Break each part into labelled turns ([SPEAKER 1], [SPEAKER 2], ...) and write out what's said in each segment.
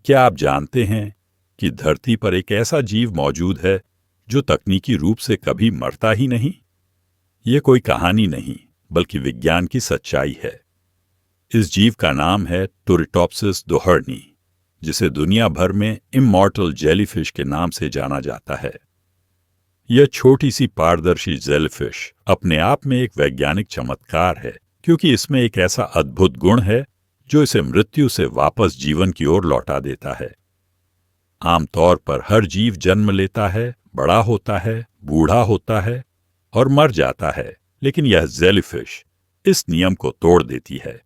[SPEAKER 1] क्या आप जानते हैं कि धरती पर एक ऐसा जीव मौजूद है जो तकनीकी रूप से कभी मरता ही नहीं? ये कोई कहानी नहीं, बल्कि विज्ञान की सच्चाई है। इस जीव का नाम है टोरिटॉप्सिस दोहर्नी, जिसे दुनिया भर में इमॉर्टल जेलीफिश के नाम से जाना जाता है। यह छोटी सी पारदर्शी जेलीफिश अपने आप में एक वैज्ञानिक चमत्कार है, क्योंकि इसमें एक ऐसा अद्भुत गुण है जो इसे मृत्यु से वापस जीवन की ओर लौटा देता है। आमतौर पर हर जीव जन्म लेता है, बड़ा होता है, बूढ़ा होता है और मर जाता है, लेकिन यह जेलीफिश इस नियम को तोड़ देती है।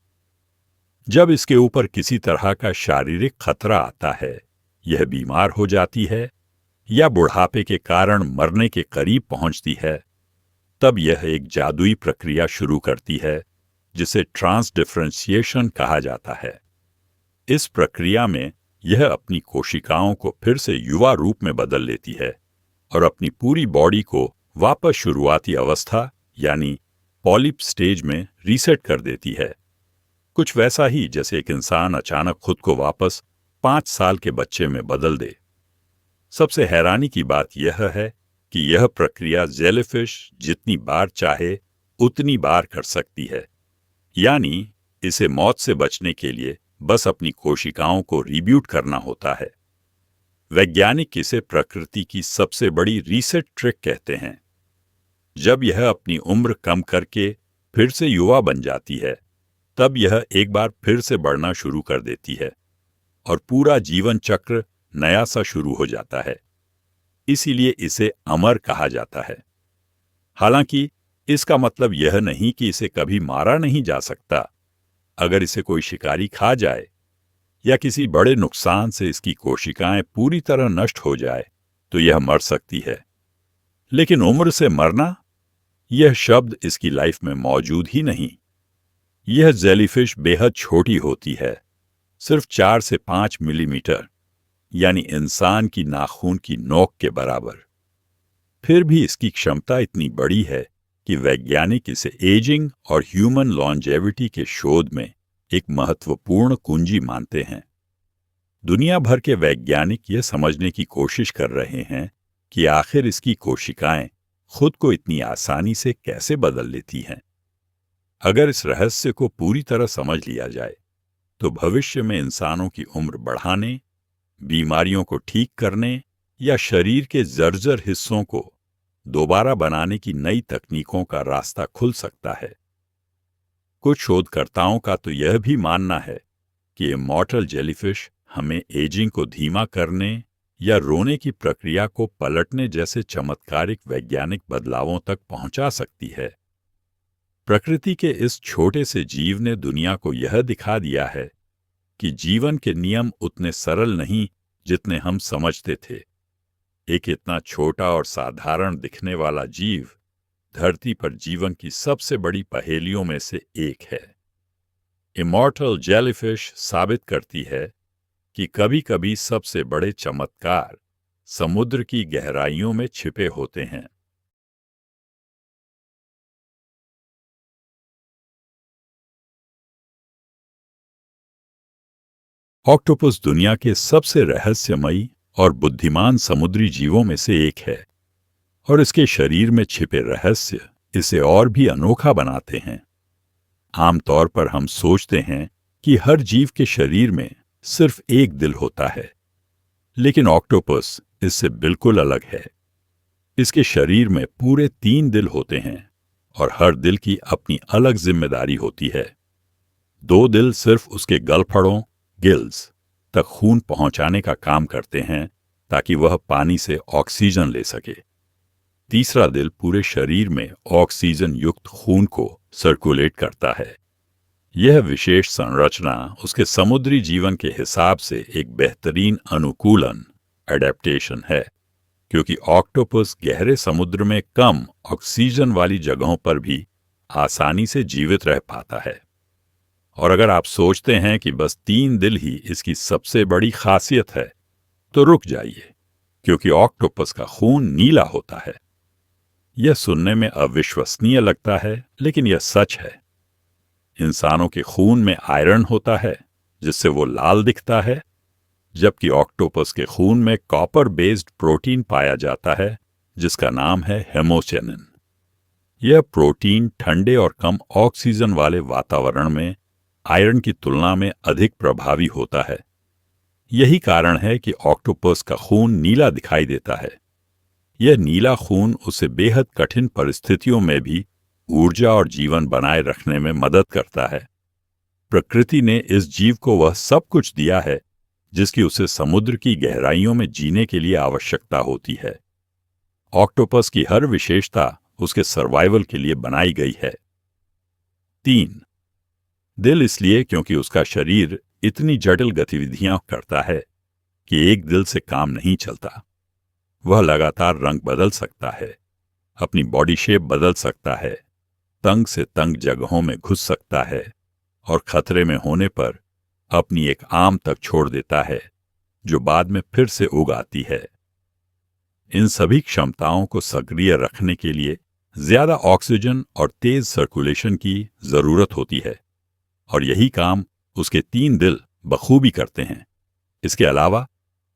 [SPEAKER 1] जब इसके ऊपर किसी तरह का शारीरिक खतरा आता है, यह बीमार हो जाती है या बुढ़ापे के कारण मरने के करीब पहुंचती है, तब यह एक जादुई प्रक्रिया शुरू करती है जिसे ट्रांसडिफरेंशिएशन कहा जाता है। इस प्रक्रिया में यह अपनी कोशिकाओं को फिर से युवा रूप में बदल लेती है और अपनी पूरी बॉडी को वापस शुरुआती अवस्था यानी पॉलिप स्टेज में रीसेट कर देती है। कुछ वैसा ही जैसे एक इंसान अचानक खुद को वापस 5 साल के बच्चे में बदल दे। सबसे हैरानी की बात यह है कि यह प्रक्रिया जेलीफिश जितनी बार चाहे उतनी बार कर सकती है, यानी इसे मौत से बचने के लिए बस अपनी कोशिकाओं को रीब्यूट करना होता है। वैज्ञानिक इसे प्रकृति की सबसे बड़ी रीसेट ट्रिक कहते हैं। जब यह अपनी उम्र कम करके फिर से युवा बन जाती है, तब यह एक बार फिर से बढ़ना शुरू कर देती है और पूरा जीवन चक्र नया सा शुरू हो जाता है। इसीलिए इसे अमर कहा जाता है। हालांकि इसका मतलब यह नहीं कि इसे कभी मारा नहीं जा सकता। अगर इसे कोई शिकारी खा जाए या किसी बड़े नुकसान से इसकी कोशिकाएं पूरी तरह नष्ट हो जाए तो यह मर सकती है। लेकिन उम्र से मरना, यह शब्द इसकी लाइफ में मौजूद ही नहीं। यह जेलीफिश बेहद छोटी होती है, सिर्फ 4 से 5 मिलीमीटर, यानी इंसान की नाखून की नोक के बराबर। फिर भी इसकी क्षमता इतनी बड़ी है कि वैज्ञानिक इसे एजिंग और ह्यूमन लॉन्जेविटी के शोध में एक महत्वपूर्ण कुंजी मानते हैं। दुनिया भर के वैज्ञानिक यह समझने की कोशिश कर रहे हैं कि आखिर इसकी कोशिकाएं खुद को इतनी आसानी से कैसे बदल लेती हैं। अगर इस रहस्य को पूरी तरह समझ लिया जाए तो भविष्य में इंसानों की उम्र बढ़ाने, बीमारियों को ठीक करने या शरीर के जर्जर हिस्सों को दोबारा बनाने की नई तकनीकों का रास्ता खुल सकता है। कुछ शोधकर्ताओं का तो यह भी मानना है कि इमॉर्टल जेलीफिश हमें एजिंग को धीमा करने या रोने की प्रक्रिया को पलटने जैसे चमत्कारिक वैज्ञानिक बदलावों तक पहुंचा सकती है। प्रकृति के इस छोटे से जीव ने दुनिया को यह दिखा दिया है कि जीवन के नियम उतने सरल नहीं जितने हम समझते थे। एक इतना छोटा और साधारण दिखने वाला जीव धरती पर जीवन की सबसे बड़ी पहेलियों में से एक है। इमॉर्टल जेलीफिश साबित करती है कि कभी-कभी सबसे बड़े चमत्कार समुद्र की गहराइयों में छिपे होते हैं। ऑक्टोपस दुनिया के सबसे रहस्यमयी और बुद्धिमान समुद्री जीवों में से एक है और इसके शरीर में छिपे रहस्य इसे और भी अनोखा बनाते हैं। आमतौर पर हम सोचते हैं कि हर जीव के शरीर में सिर्फ एक दिल होता है, लेकिन ऑक्टोपस इससे बिल्कुल अलग है। इसके शरीर में पूरे 3 दिल होते हैं और हर दिल की अपनी अलग जिम्मेदारी होती है। 2 दिल सिर्फ उसके गलफड़ों गिल्स तक खून पहुंचाने का काम करते हैं ताकि वह पानी से ऑक्सीजन ले सके। तीसरा दिल पूरे शरीर में ऑक्सीजन युक्त खून को सर्कुलेट करता है। यह विशेष संरचना उसके समुद्री जीवन के हिसाब से एक बेहतरीन अनुकूलन एडेप्टेशन है, क्योंकि ऑक्टोपस गहरे समुद्र में कम ऑक्सीजन वाली जगहों पर भी आसानी से जीवित रह पाता है। और अगर आप सोचते हैं कि बस 3 दिल ही इसकी सबसे बड़ी खासियत है, तो रुक जाइए, क्योंकि ऑक्टोपस का खून नीला होता है। यह सुनने में अविश्वसनीय लगता है, लेकिन यह सच है। इंसानों के खून में आयरन होता है, जिससे वो लाल दिखता है, जबकि ऑक्टोपस के खून में कॉपर बेस्ड प्रोटीन पाया जाता है जिसका नाम है हेमोसेनिन। यह प्रोटीन ठंडे और कम ऑक्सीजन वाले वातावरण में आयरन की तुलना में अधिक प्रभावी होता है। यही कारण है कि ऑक्टोपस का खून नीला दिखाई देता है। यह नीला खून उसे बेहद कठिन परिस्थितियों में भी ऊर्जा और जीवन बनाए रखने में मदद करता है। प्रकृति ने इस जीव को वह सब कुछ दिया है जिसकी उसे समुद्र की गहराइयों में जीने के लिए आवश्यकता होती है। ऑक्टोपस की हर विशेषता उसके सर्वाइवल के लिए बनाई गई है। 3. दिल इसलिए क्योंकि उसका शरीर इतनी जटिल गतिविधियां करता है कि एक दिल से काम नहीं चलता। वह लगातार रंग बदल सकता है, अपनी बॉडी शेप बदल सकता है, तंग से तंग जगहों में घुस सकता है और खतरे में होने पर अपनी एक आम तक छोड़ देता है जो बाद में फिर से उग आती है। इन सभी क्षमताओं को सक्रिय रखने के लिए ज्यादा ऑक्सीजन और तेज सर्कुलेशन की जरूरत होती है और यही काम उसके 3 दिल बखूबी करते हैं। इसके अलावा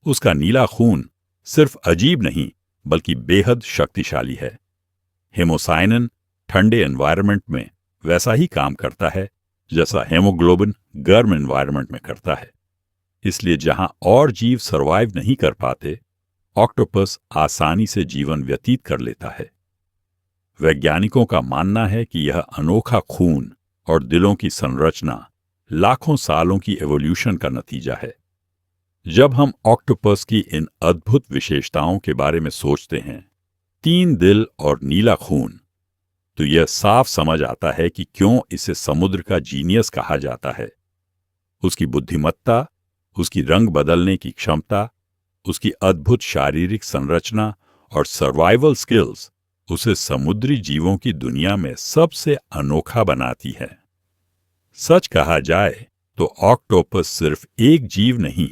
[SPEAKER 1] उसका नीला खून सिर्फ अजीब नहीं बल्कि बेहद शक्तिशाली है। हेमोसाइनिन ठंडे एनवायरनमेंट में वैसा ही काम करता है जैसा हेमोग्लोबिन गर्म एनवायरनमेंट में करता है। इसलिए जहां और जीव सरवाइव नहीं कर पाते, ऑक्टोपस आसानी से जीवन व्यतीत कर लेता है। वैज्ञानिकों का मानना है कि यह अनोखा खून और दिलों की संरचना लाखों सालों की एवोल्यूशन का नतीजा है। जब हम ऑक्टोपस की इन अद्भुत विशेषताओं के बारे में सोचते हैं, 3 दिल और नीला खून, तो यह साफ समझ आता है कि क्यों इसे समुद्र का जीनियस कहा जाता है। उसकी बुद्धिमत्ता, उसकी रंग बदलने की क्षमता, उसकी अद्भुत शारीरिक संरचना और सर्वाइवल स्किल्स उसे समुद्री जीवों की दुनिया में सबसे अनोखा बनाती है। सच कहा जाए तो ऑक्टोपस सिर्फ एक जीव नहीं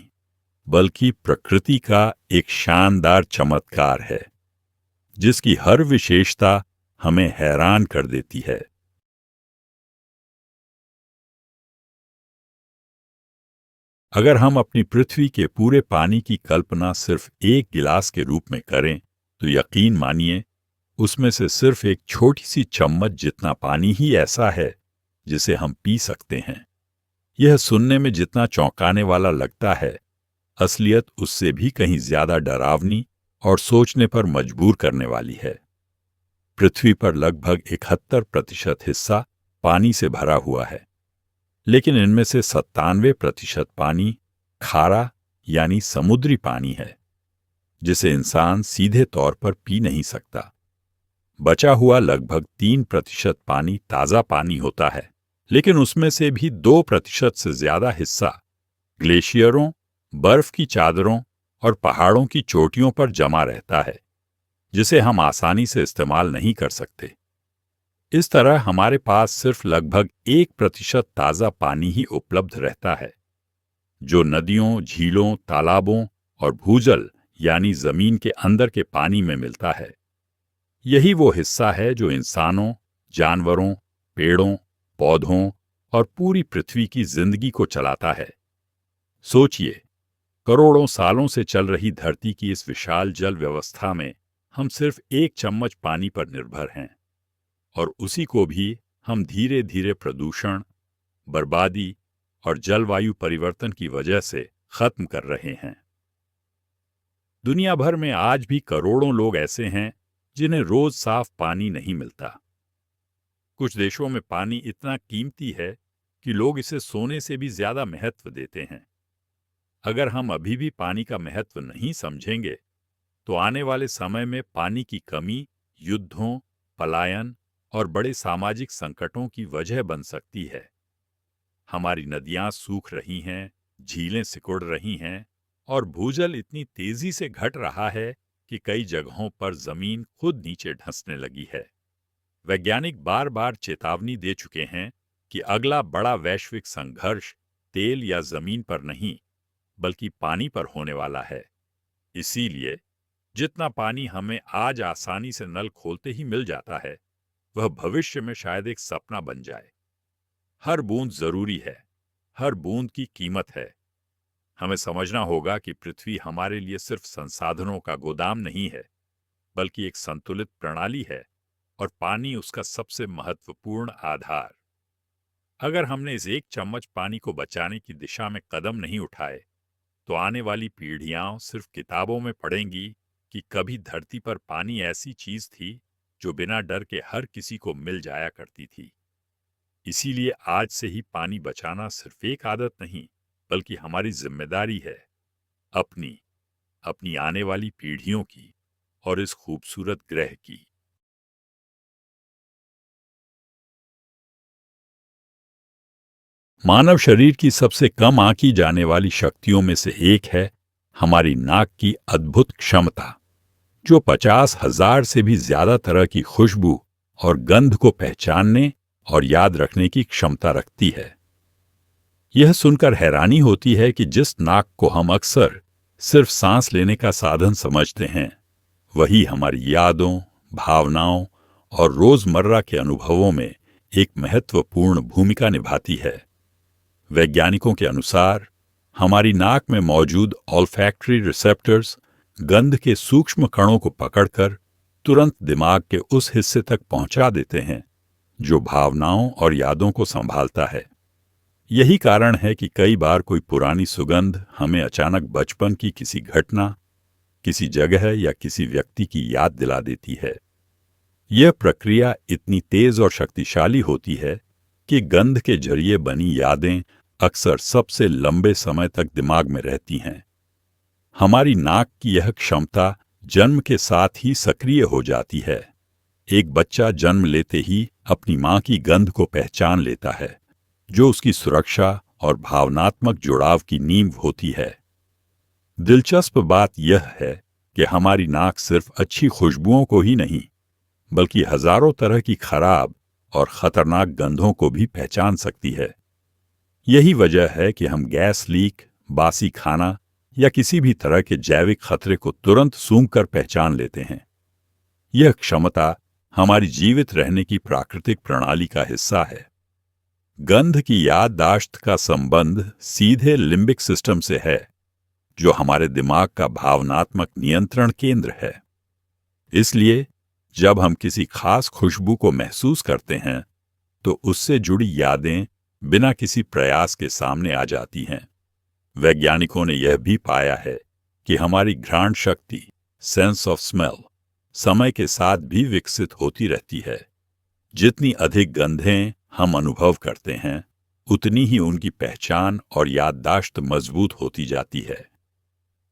[SPEAKER 1] बल्कि प्रकृति का एक शानदार चमत्कार है जिसकी हर विशेषता हमें हैरान कर देती है। अगर हम अपनी पृथ्वी के पूरे पानी की कल्पना सिर्फ एक गिलास के रूप में करें तो यकीन मानिए उसमें से सिर्फ एक छोटी सी चम्मच जितना पानी ही ऐसा है जिसे हम पी सकते हैं। यह सुनने में जितना चौंकाने वाला लगता है, असलियत उससे भी कहीं ज्यादा डरावनी और सोचने पर मजबूर करने वाली है। पृथ्वी पर लगभग 71% हिस्सा पानी से भरा हुआ है, लेकिन इनमें से 97% पानी खारा यानी समुद्री पानी है जिसे इंसान सीधे तौर पर पी नहीं सकता। बचा हुआ लगभग 3% पानी ताजा पानी होता है, लेकिन उसमें से भी 2% से ज्यादा हिस्सा ग्लेशियरों, बर्फ की चादरों और पहाड़ों की चोटियों पर जमा रहता है जिसे हम आसानी से इस्तेमाल नहीं कर सकते। इस तरह हमारे पास सिर्फ लगभग 1% ताजा पानी ही उपलब्ध रहता है जो नदियों, झीलों, तालाबों और भूजल यानी जमीन के अंदर के पानी में मिलता है। यही वो हिस्सा है जो इंसानों, जानवरों, पेड़ों, पौधों और पूरी पृथ्वी की जिंदगी को चलाता है। सोचिए, करोड़ों सालों से चल रही धरती की इस विशाल जल व्यवस्था में हम सिर्फ 1 चम्मच पानी पर निर्भर हैं और उसी को भी हम धीरे धीरे प्रदूषण, बर्बादी और जलवायु परिवर्तन की वजह से खत्म कर रहे हैं। दुनिया भर में आज भी करोड़ों लोग ऐसे हैं जिन्हें रोज साफ पानी नहीं मिलता। कुछ देशों में पानी इतना कीमती है कि लोग इसे सोने से भी ज्यादा महत्व देते हैं। अगर हम अभी भी पानी का महत्व नहीं समझेंगे तो आने वाले समय में पानी की कमी युद्धों, पलायन और बड़े सामाजिक संकटों की वजह बन सकती है। हमारी नदियां सूख रही हैं, झीलें सिकुड़ रही हैं और भूजल इतनी तेजी से घट रहा है कि कई जगहों पर जमीन खुद नीचे धंसने लगी है। वैज्ञानिक बार बार चेतावनी दे चुके हैं कि अगला बड़ा वैश्विक संघर्ष तेल या जमीन पर नहीं बल्कि पानी पर होने वाला है। इसीलिए जितना पानी हमें आज आसानी से नल खोलते ही मिल जाता है, वह भविष्य में शायद एक सपना बन जाए। हर बूंद जरूरी है, हर बूंद की कीमत है। हमें समझना होगा कि पृथ्वी हमारे लिए सिर्फ संसाधनों का गोदाम नहीं है, बल्कि एक संतुलित प्रणाली है और पानी उसका सबसे महत्वपूर्ण आधार। अगर हमने इस एक चम्मच पानी को बचाने की दिशा में कदम नहीं उठाए, तो आने वाली पीढ़ियां सिर्फ किताबों में पढ़ेंगी कि कभी धरती पर पानी ऐसी चीज थी जो बिना डर के हर किसी को मिल जाया करती थी। इसीलिए आज से ही पानी बचाना सिर्फ एक आदत नहीं, बल्कि हमारी जिम्मेदारी है, अपनी, अपनी आने वाली पीढ़ियों की और इस खूबसूरत ग्रह की। मानव शरीर की सबसे कम आंकी जाने वाली शक्तियों में से एक है हमारी नाक की अद्भुत क्षमता, जो 50,000 से भी ज्यादा तरह की खुशबू और गंध को पहचानने और याद रखने की क्षमता रखती है। यह सुनकर हैरानी होती है कि जिस नाक को हम अक्सर सिर्फ सांस लेने का साधन समझते हैं, वही हमारी यादों, भावनाओं और रोजमर्रा के अनुभवों में एक महत्वपूर्ण भूमिका निभाती है। वैज्ञानिकों के अनुसार हमारी नाक में मौजूद ऑल्फैक्टरी रिसेप्टर्स गंध के सूक्ष्म कणों को पकड़कर तुरंत दिमाग के उस हिस्से तक पहुंचा देते हैं जो भावनाओं और यादों को संभालता है। यही कारण है कि कई बार कोई पुरानी सुगंध हमें अचानक बचपन की किसी घटना, किसी जगह या किसी व्यक्ति की याद दिला देती है। यह प्रक्रिया इतनी तेज और शक्तिशाली होती है कि गंध के जरिए बनी यादें अक्सर सबसे लंबे समय तक दिमाग में रहती हैं। हमारी नाक की यह क्षमता जन्म के साथ ही सक्रिय हो जाती है। एक बच्चा जन्म लेते ही अपनी मां की गंध को पहचान लेता है, जो उसकी सुरक्षा और भावनात्मक जुड़ाव की नींव होती है। दिलचस्प बात यह है कि हमारी नाक सिर्फ अच्छी खुशबुओं को ही नहीं, बल्कि हजारों तरह की खराब और खतरनाक गंधों को भी पहचान सकती है। यही वजह है कि हम गैस लीक, बासी खाना या किसी भी तरह के जैविक खतरे को तुरंत सूंघकर पहचान लेते हैं। यह क्षमता हमारी जीवित रहने की प्राकृतिक प्रणाली का हिस्सा है। गंध की याददाश्त का संबंध सीधे लिम्बिक सिस्टम से है, जो हमारे दिमाग का भावनात्मक नियंत्रण केंद्र है। इसलिए जब हम किसी खास खुशबू को महसूस करते हैं, तो उससे जुड़ी यादें बिना किसी प्रयास के सामने आ जाती हैं। वैज्ञानिकों ने यह भी पाया है कि हमारी घ्राण शक्ति, सेंस ऑफ स्मेल, समय के साथ भी विकसित होती रहती है। जितनी अधिक गंधें हम अनुभव करते हैं, उतनी ही उनकी पहचान और याददाश्त मजबूत होती जाती है।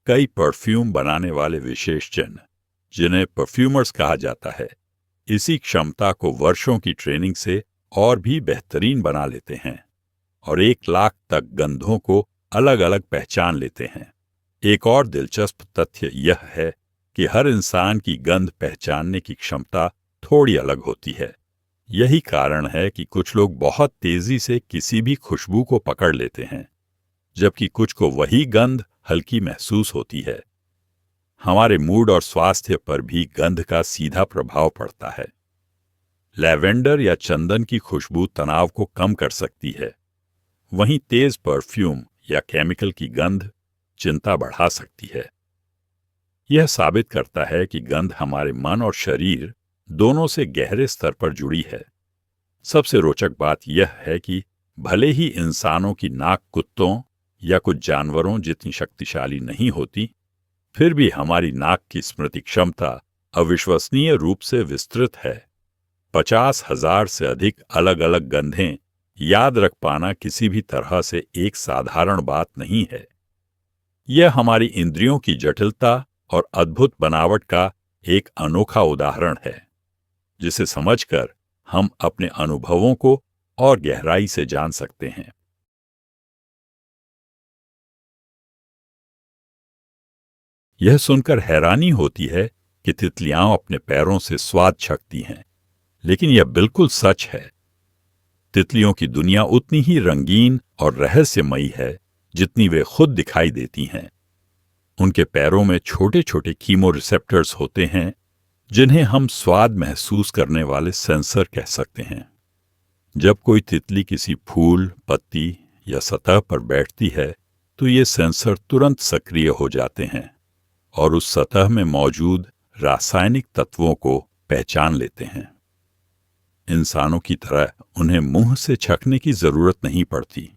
[SPEAKER 1] कई परफ्यूम बनाने वाले विशेषजन, जिन्हें परफ्यूमर्स कहा जाता है, इसी क्षमता को वर्षों की ट्रेनिंग से और भी बेहतरीन बना लेते हैं और 1 लाख तक गंधों को अलग अलग पहचान लेते हैं। एक और दिलचस्प तथ्य यह है कि हर इंसान की गंध पहचानने की क्षमता थोड़ी अलग होती है। यही कारण है कि कुछ लोग बहुत तेजी से किसी भी खुशबू को पकड़ लेते हैं, जबकि कुछ को वही गंध हल्की महसूस होती है। हमारे मूड और स्वास्थ्य पर भी गंध का सीधा प्रभाव पड़ता है। लैवेंडर या चंदन की खुशबू तनाव को कम कर सकती है, वहीं तेज परफ्यूम या केमिकल की गंध चिंता बढ़ा सकती है। यह साबित करता है कि गंध हमारे मन और शरीर दोनों से गहरे स्तर पर जुड़ी है। सबसे रोचक बात यह है कि भले ही इंसानों की नाक कुत्तों या कुछ जानवरों जितनी शक्तिशाली नहीं होती, फिर भी हमारी नाक की स्मृति क्षमता अविश्वसनीय रूप से विस्तृत है। 50,000 से अधिक अलग अलग गंधें याद रख पाना किसी भी तरह से एक साधारण बात नहीं है। यह हमारी इंद्रियों की जटिलता और अद्भुत बनावट का एक अनोखा उदाहरण है, जिसे समझकर हम अपने अनुभवों को और गहराई से जान सकते हैं। यह सुनकर हैरानी होती है कि तितलियां अपने पैरों से स्वाद छकती हैं, लेकिन यह बिल्कुल सच है। तितलियों की दुनिया उतनी ही रंगीन और रहस्यमयी है जितनी वे खुद दिखाई देती हैं। उनके पैरों में छोटे छोटे कीमो रिसेप्टर्स होते हैं, जिन्हें हम स्वाद महसूस करने वाले सेंसर कह सकते हैं। जब कोई तितली किसी फूल, पत्ती या सतह पर बैठती है, तो ये सेंसर तुरंत सक्रिय हो जाते हैं और उस सतह में मौजूद रासायनिक तत्वों को पहचान लेते हैं। इंसानों की तरह उन्हें मुंह से छकने की जरूरत नहीं पड़ती।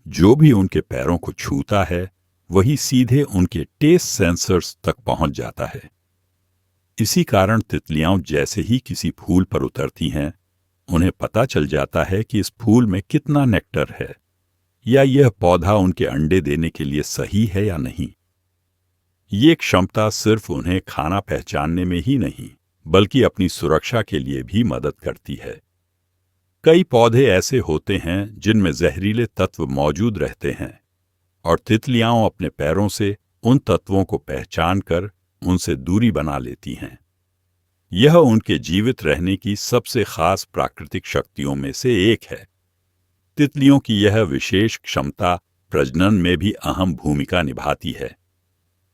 [SPEAKER 1] जो भी उनके पैरों को छूता है वही सीधे उनके टेस्ट सेंसर्स तक पहुंच जाता है। इसी कारण तितलियां जैसे ही किसी फूल पर उतरती हैं, उन्हें पता चल जाता है कि इस फूल में कितना नेक्टर है या यह पौधा उनके अंडे देने के लिए सही है या नहीं। ये क्षमता सिर्फ उन्हें खाना पहचानने में ही नहीं, बल्कि अपनी सुरक्षा के लिए भी मदद करती है। कई पौधे ऐसे होते हैं जिनमें जहरीले तत्व मौजूद रहते हैं और तितलियां अपने पैरों से उन तत्वों को पहचान कर उनसे दूरी बना लेती हैं। यह उनके जीवित रहने की सबसे खास प्राकृतिक शक्तियों में से एक है। तितलियों की यह विशेष क्षमता प्रजनन में भी अहम भूमिका निभाती है।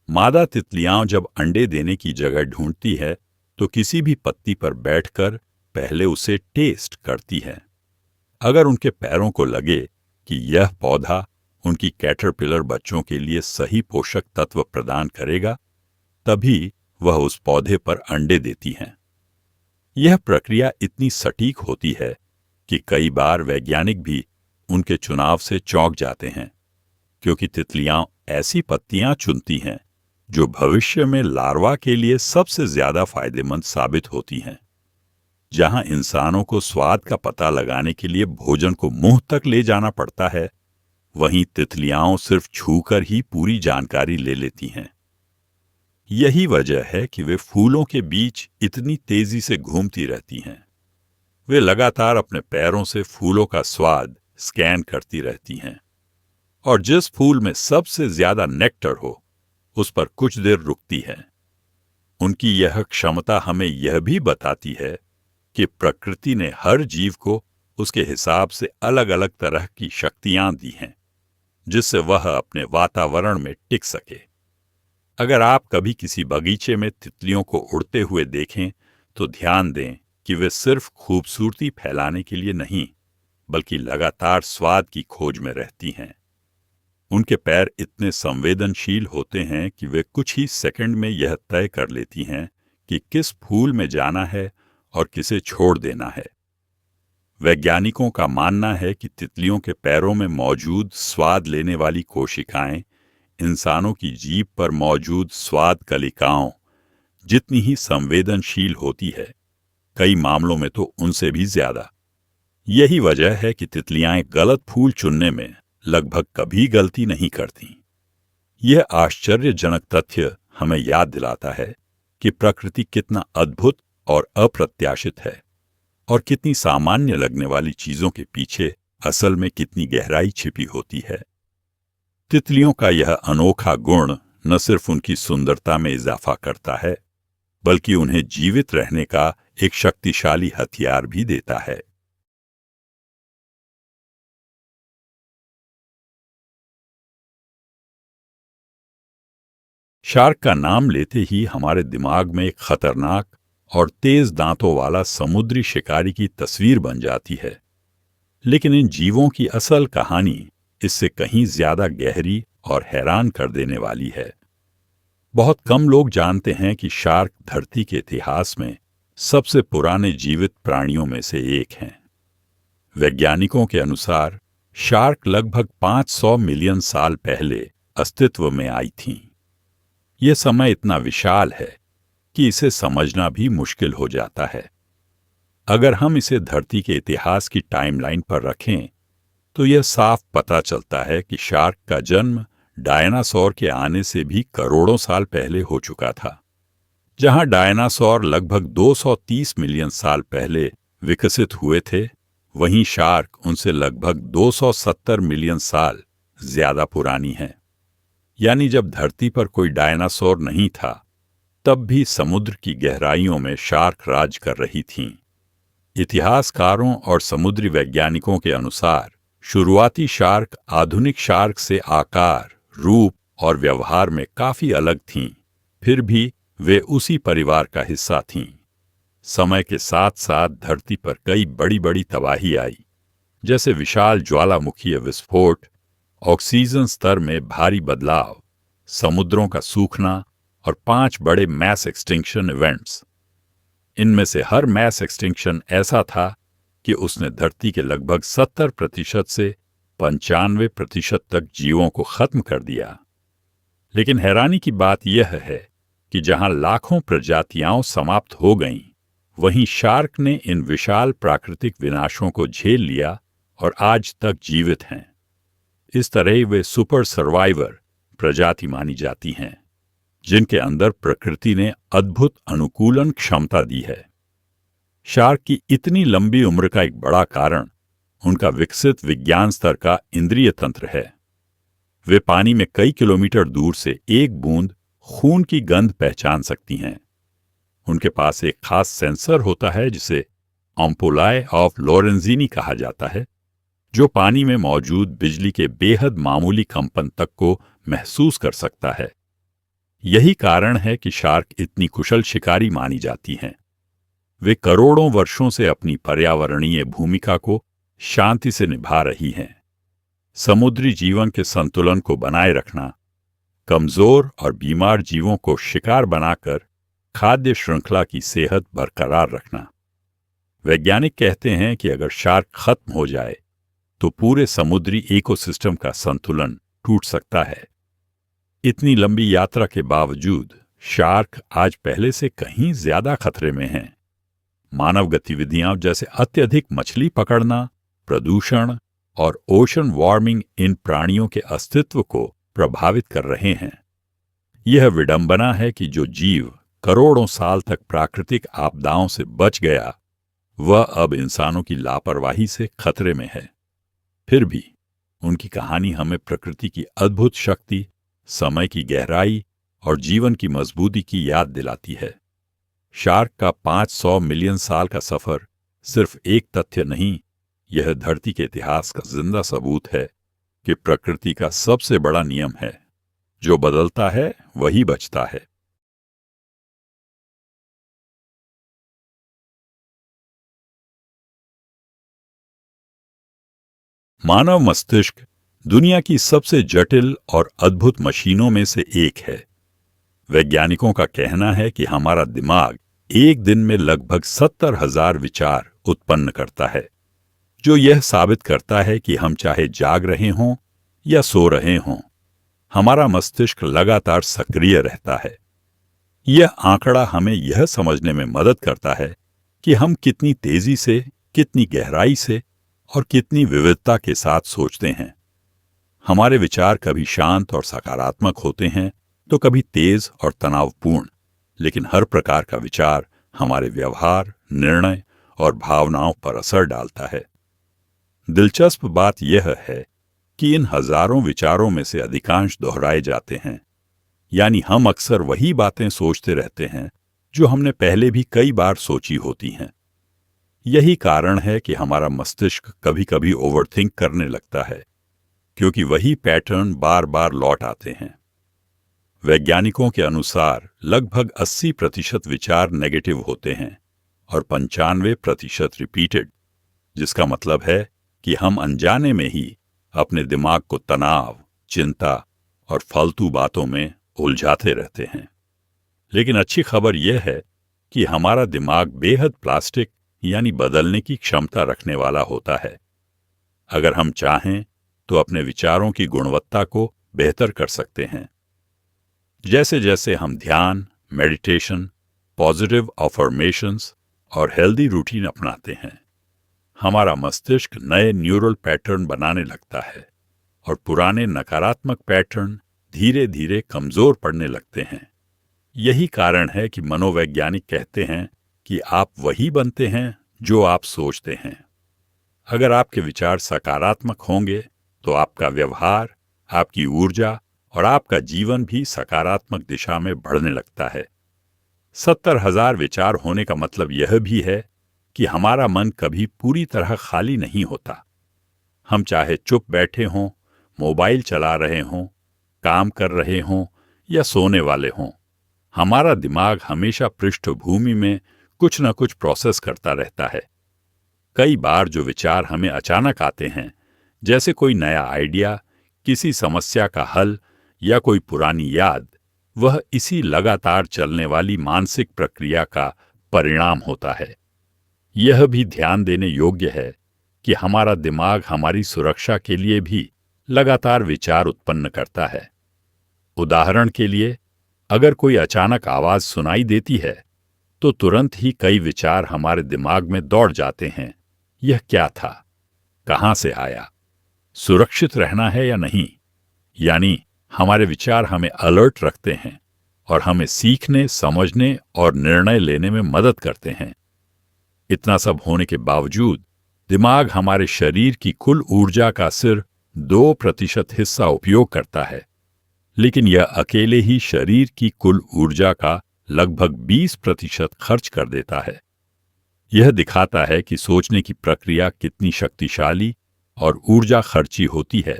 [SPEAKER 1] मादा तितलियां जब अंडे देने की जगह ढूंढती है तो किसी भी पत्ती पर बैठकर पहले उसे टेस्ट करती है। अगर उनके पैरों को लगे कि यह पौधा उनकी कैटरपिलर बच्चों के लिए सही पोषक तत्व प्रदान करेगा, तभी वह उस पौधे पर अंडे देती हैं। यह प्रक्रिया इतनी सटीक होती है कि कई बार वैज्ञानिक भी उनके चुनाव से चौंक जाते हैं, क्योंकि तितलियां ऐसी पत्तियां चुनती हैं जो भविष्य में लार्वा के लिए सबसे ज्यादा फायदेमंद साबित होती हैं। जहां इंसानों को स्वाद का पता लगाने के लिए भोजन को मुंह तक ले जाना पड़ता है, वहीं तितलियां सिर्फ छूकर ही पूरी जानकारी ले लेती हैं। यही वजह है कि वे फूलों के बीच इतनी तेजी से घूमती रहती हैं। वे लगातार अपने पैरों से फूलों का स्वाद स्कैन करती रहती हैं और जिस फूल में सबसे ज्यादा नेक्टर हो उस पर कुछ देर रुकती हैं। उनकी यह क्षमता हमें यह भी बताती है कि प्रकृति ने हर जीव को उसके हिसाब से अलग अलग तरह की शक्तियां दी हैं, जिससे वह अपने वातावरण में टिक सके। अगर आप कभी किसी बगीचे में तितलियों को उड़ते हुए देखें तो ध्यान दें कि वे सिर्फ खूबसूरती फैलाने के लिए नहीं, बल्कि लगातार स्वाद की खोज में रहती हैं। उनके पैर इतने संवेदनशील होते हैं कि वे कुछ ही सेकंड में यह तय कर लेती हैं कि किस फूल में जाना है और किसे छोड़ देना है। वैज्ञानिकों का मानना है कि तितलियों के पैरों में मौजूद स्वाद लेने वाली कोशिकाएं इंसानों की जीभ पर मौजूद स्वाद कलिकाओं जितनी ही संवेदनशील होती है, कई मामलों में तो उनसे भी ज्यादा। यही वजह है कि तितलियां गलत फूल चुनने में लगभग कभी गलती नहीं करती। यह आश्चर्यजनक तथ्य हमें याद दिलाता है कि प्रकृति कितना अद्भुत और अप्रत्याशित है और कितनी सामान्य लगने वाली चीजों के पीछे असल में कितनी गहराई छिपी होती है। तितलियों का यह अनोखा गुण न सिर्फ उनकी सुंदरता में इजाफा करता है, बल्कि उन्हें जीवित रहने का एक शक्तिशाली हथियार भी देता है। शार्क का नाम लेते ही हमारे दिमाग में एक खतरनाक और तेज दांतों वाला समुद्री शिकारी की तस्वीर बन जाती है, लेकिन इन जीवों की असल कहानी इससे कहीं ज्यादा गहरी और हैरान कर देने वाली है। बहुत कम लोग जानते हैं कि शार्क धरती के इतिहास में सबसे पुराने जीवित प्राणियों में से एक हैं। वैज्ञानिकों के अनुसार शार्क लगभग 500 मिलियन साल पहले अस्तित्व में आई थीं। यह समय इतना विशाल है कि इसे समझना भी मुश्किल हो जाता है। अगर हम इसे धरती के इतिहास की टाइमलाइन पर रखें तो यह साफ पता चलता है कि शार्क का जन्म डायनासोर के आने से भी करोड़ों साल पहले हो चुका था। जहां डायनासोर लगभग 230 मिलियन साल पहले विकसित हुए थे, वहीं शार्क उनसे लगभग 270 मिलियन साल ज्यादा पुरानी है। यानी जब धरती पर कोई डायनासोर नहीं था, तब भी समुद्र की गहराइयों में शार्क राज कर रही थीं। इतिहासकारों और समुद्री वैज्ञानिकों के अनुसार शुरुआती शार्क आधुनिक शार्क से आकार, रूप और व्यवहार में काफी अलग थीं, फिर भी वे उसी परिवार का हिस्सा थीं। समय के साथ साथ धरती पर कई बड़ी बड़ी तबाही आई, जैसे विशाल ज्वालामुखीय विस्फोट, ऑक्सीजन स्तर में भारी बदलाव, समुद्रों का सूखना और 5 बड़े मैस एक्सटिंक्शन इवेंट्स। इनमें से हर मैस एक्सटिंक्शन ऐसा था कि उसने धरती के लगभग 70% से 95% तक जीवों को खत्म कर दिया। लेकिन हैरानी की बात यह है कि जहां लाखों प्रजातियां समाप्त हो गईं, वहीं शार्क ने इन विशाल प्राकृतिक विनाशों को झेल लिया और आज तक जीवित हैं। इस तरह वे सुपर सर्वाइवर प्रजाति मानी जाती हैं, जिनके अंदर प्रकृति ने अद्भुत अनुकूलन क्षमता दी है। शार्क की इतनी लंबी उम्र का एक बड़ा कारण उनका विकसित विज्ञान स्तर का इंद्रिय तंत्र है। वे पानी में कई किलोमीटर दूर से एक बूंद खून की गंध पहचान सकती हैं। उनके पास एक खास सेंसर होता है जिसे अम्पुलाए ऑफ लोरेंजीनी कहा जाता है, जो पानी में मौजूद बिजली के बेहद मामूली कंपन तक को महसूस कर सकता है। यही कारण है कि शार्क इतनी कुशल शिकारी मानी जाती हैं। वे करोड़ों वर्षों से अपनी पर्यावरणीय भूमिका को शांति से निभा रही हैं। समुद्री जीवन के संतुलन को बनाए रखना, कमजोर और बीमार जीवों को शिकार बनाकर खाद्य श्रृंखला की सेहत बरकरार रखना। वैज्ञानिक कहते हैं कि अगर शार्क खत्म हो जाए तो पूरे समुद्री इकोसिस्टम का संतुलन टूट सकता है। इतनी लंबी यात्रा के बावजूद शार्क आज पहले से कहीं ज्यादा खतरे में हैं। मानव गतिविधियां जैसे अत्यधिक मछली पकड़ना, प्रदूषण और ओशन वार्मिंग इन प्राणियों के अस्तित्व को प्रभावित कर रहे हैं। यह विडंबना है कि जो जीव करोड़ों साल तक प्राकृतिक आपदाओं से बच गया, वह अब इंसानों की लापरवाही से खतरे में है। फिर भी उनकी कहानी हमें प्रकृति की अद्भुत शक्ति, समय की गहराई और जीवन की मजबूती की याद दिलाती है। शार्क का 500 मिलियन साल का सफर सिर्फ एक तथ्य नहीं, यह धरती के इतिहास का जिंदा सबूत है कि प्रकृति का सबसे बड़ा नियम है, जो बदलता है वही बचता है। मानव मस्तिष्क दुनिया की सबसे जटिल और अद्भुत मशीनों में से एक है। वैज्ञानिकों का कहना है कि हमारा दिमाग एक दिन में लगभग 70,000 विचार उत्पन्न करता है, जो यह साबित करता है कि हम चाहे जाग रहे हों या सो रहे हों, हमारा मस्तिष्क लगातार सक्रिय रहता है। यह आंकड़ा हमें यह समझने में मदद करता है कि हम कितनी तेजी से, कितनी गहराई से और कितनी विविधता के साथ सोचते हैं। हमारे विचार कभी शांत और सकारात्मक होते हैं तो कभी तेज और तनावपूर्ण, लेकिन हर प्रकार का विचार हमारे व्यवहार, निर्णय और भावनाओं पर असर डालता है। दिलचस्प बात यह है कि इन हजारों विचारों में से अधिकांश दोहराए जाते हैं, यानी हम अक्सर वही बातें सोचते रहते हैं जो हमने पहले भी कई बार सोची होती हैं। यही कारण है कि हमारा मस्तिष्क कभी कभी ओवरथिंक करने लगता है, क्योंकि वही पैटर्न बार बार लौट आते हैं। वैज्ञानिकों के अनुसार लगभग 80% विचार नेगेटिव होते हैं और 95% रिपीटेड, जिसका मतलब है कि हम अनजाने में ही अपने दिमाग को तनाव, चिंता और फालतू बातों में उलझाते रहते हैं। लेकिन अच्छी खबर यह है कि हमारा दिमाग बेहद प्लास्टिक यानी बदलने की क्षमता रखने वाला होता है। अगर हम चाहें तो अपने विचारों की गुणवत्ता को बेहतर कर सकते हैं। जैसे जैसे हम ध्यान, मेडिटेशन, पॉजिटिव अफर्मेशंस और हेल्दी रूटीन अपनाते हैं, हमारा मस्तिष्क नए न्यूरल पैटर्न बनाने लगता है और पुराने नकारात्मक पैटर्न धीरे धीरे कमजोर पड़ने लगते हैं। यही कारण है कि मनोवैज्ञानिक कहते हैं कि आप वही बनते हैं जो आप सोचते हैं। अगर आपके विचार सकारात्मक होंगे तो आपका व्यवहार, आपकी ऊर्जा और आपका जीवन भी सकारात्मक दिशा में बढ़ने लगता है। 70,000 विचार होने का मतलब यह भी है कि हमारा मन कभी पूरी तरह खाली नहीं होता। हम चाहे चुप बैठे हों, मोबाइल चला रहे हों, काम कर रहे हों या सोने वाले हों, हमारा दिमाग हमेशा पृष्ठभूमि में कुछ न कुछ प्रोसेस करता रहता है। कई बार जो विचार हमें अचानक आते हैं, जैसे कोई नया आइडिया, किसी समस्या का हल या कोई पुरानी याद, वह इसी लगातार चलने वाली मानसिक प्रक्रिया का परिणाम होता है। यह भी ध्यान देने योग्य है कि हमारा दिमाग हमारी सुरक्षा के लिए भी लगातार विचार उत्पन्न करता है। उदाहरण के लिए, अगर कोई अचानक आवाज सुनाई देती है तो तुरंत ही कई विचार हमारे दिमाग में दौड़ जाते हैं। यह क्या था? कहां से आया? सुरक्षित रहना है या नहीं? यानी हमारे विचार हमें अलर्ट रखते हैं और हमें सीखने, समझने और निर्णय लेने में मदद करते हैं। इतना सब होने के बावजूद दिमाग हमारे शरीर की कुल ऊर्जा का सिर्फ 2% हिस्सा उपयोग करता है, लेकिन यह अकेले ही शरीर की कुल ऊर्जा का लगभग 20% खर्च कर देता है। यह दिखाता है कि सोचने की प्रक्रिया कितनी शक्तिशाली और ऊर्जा खर्ची होती है।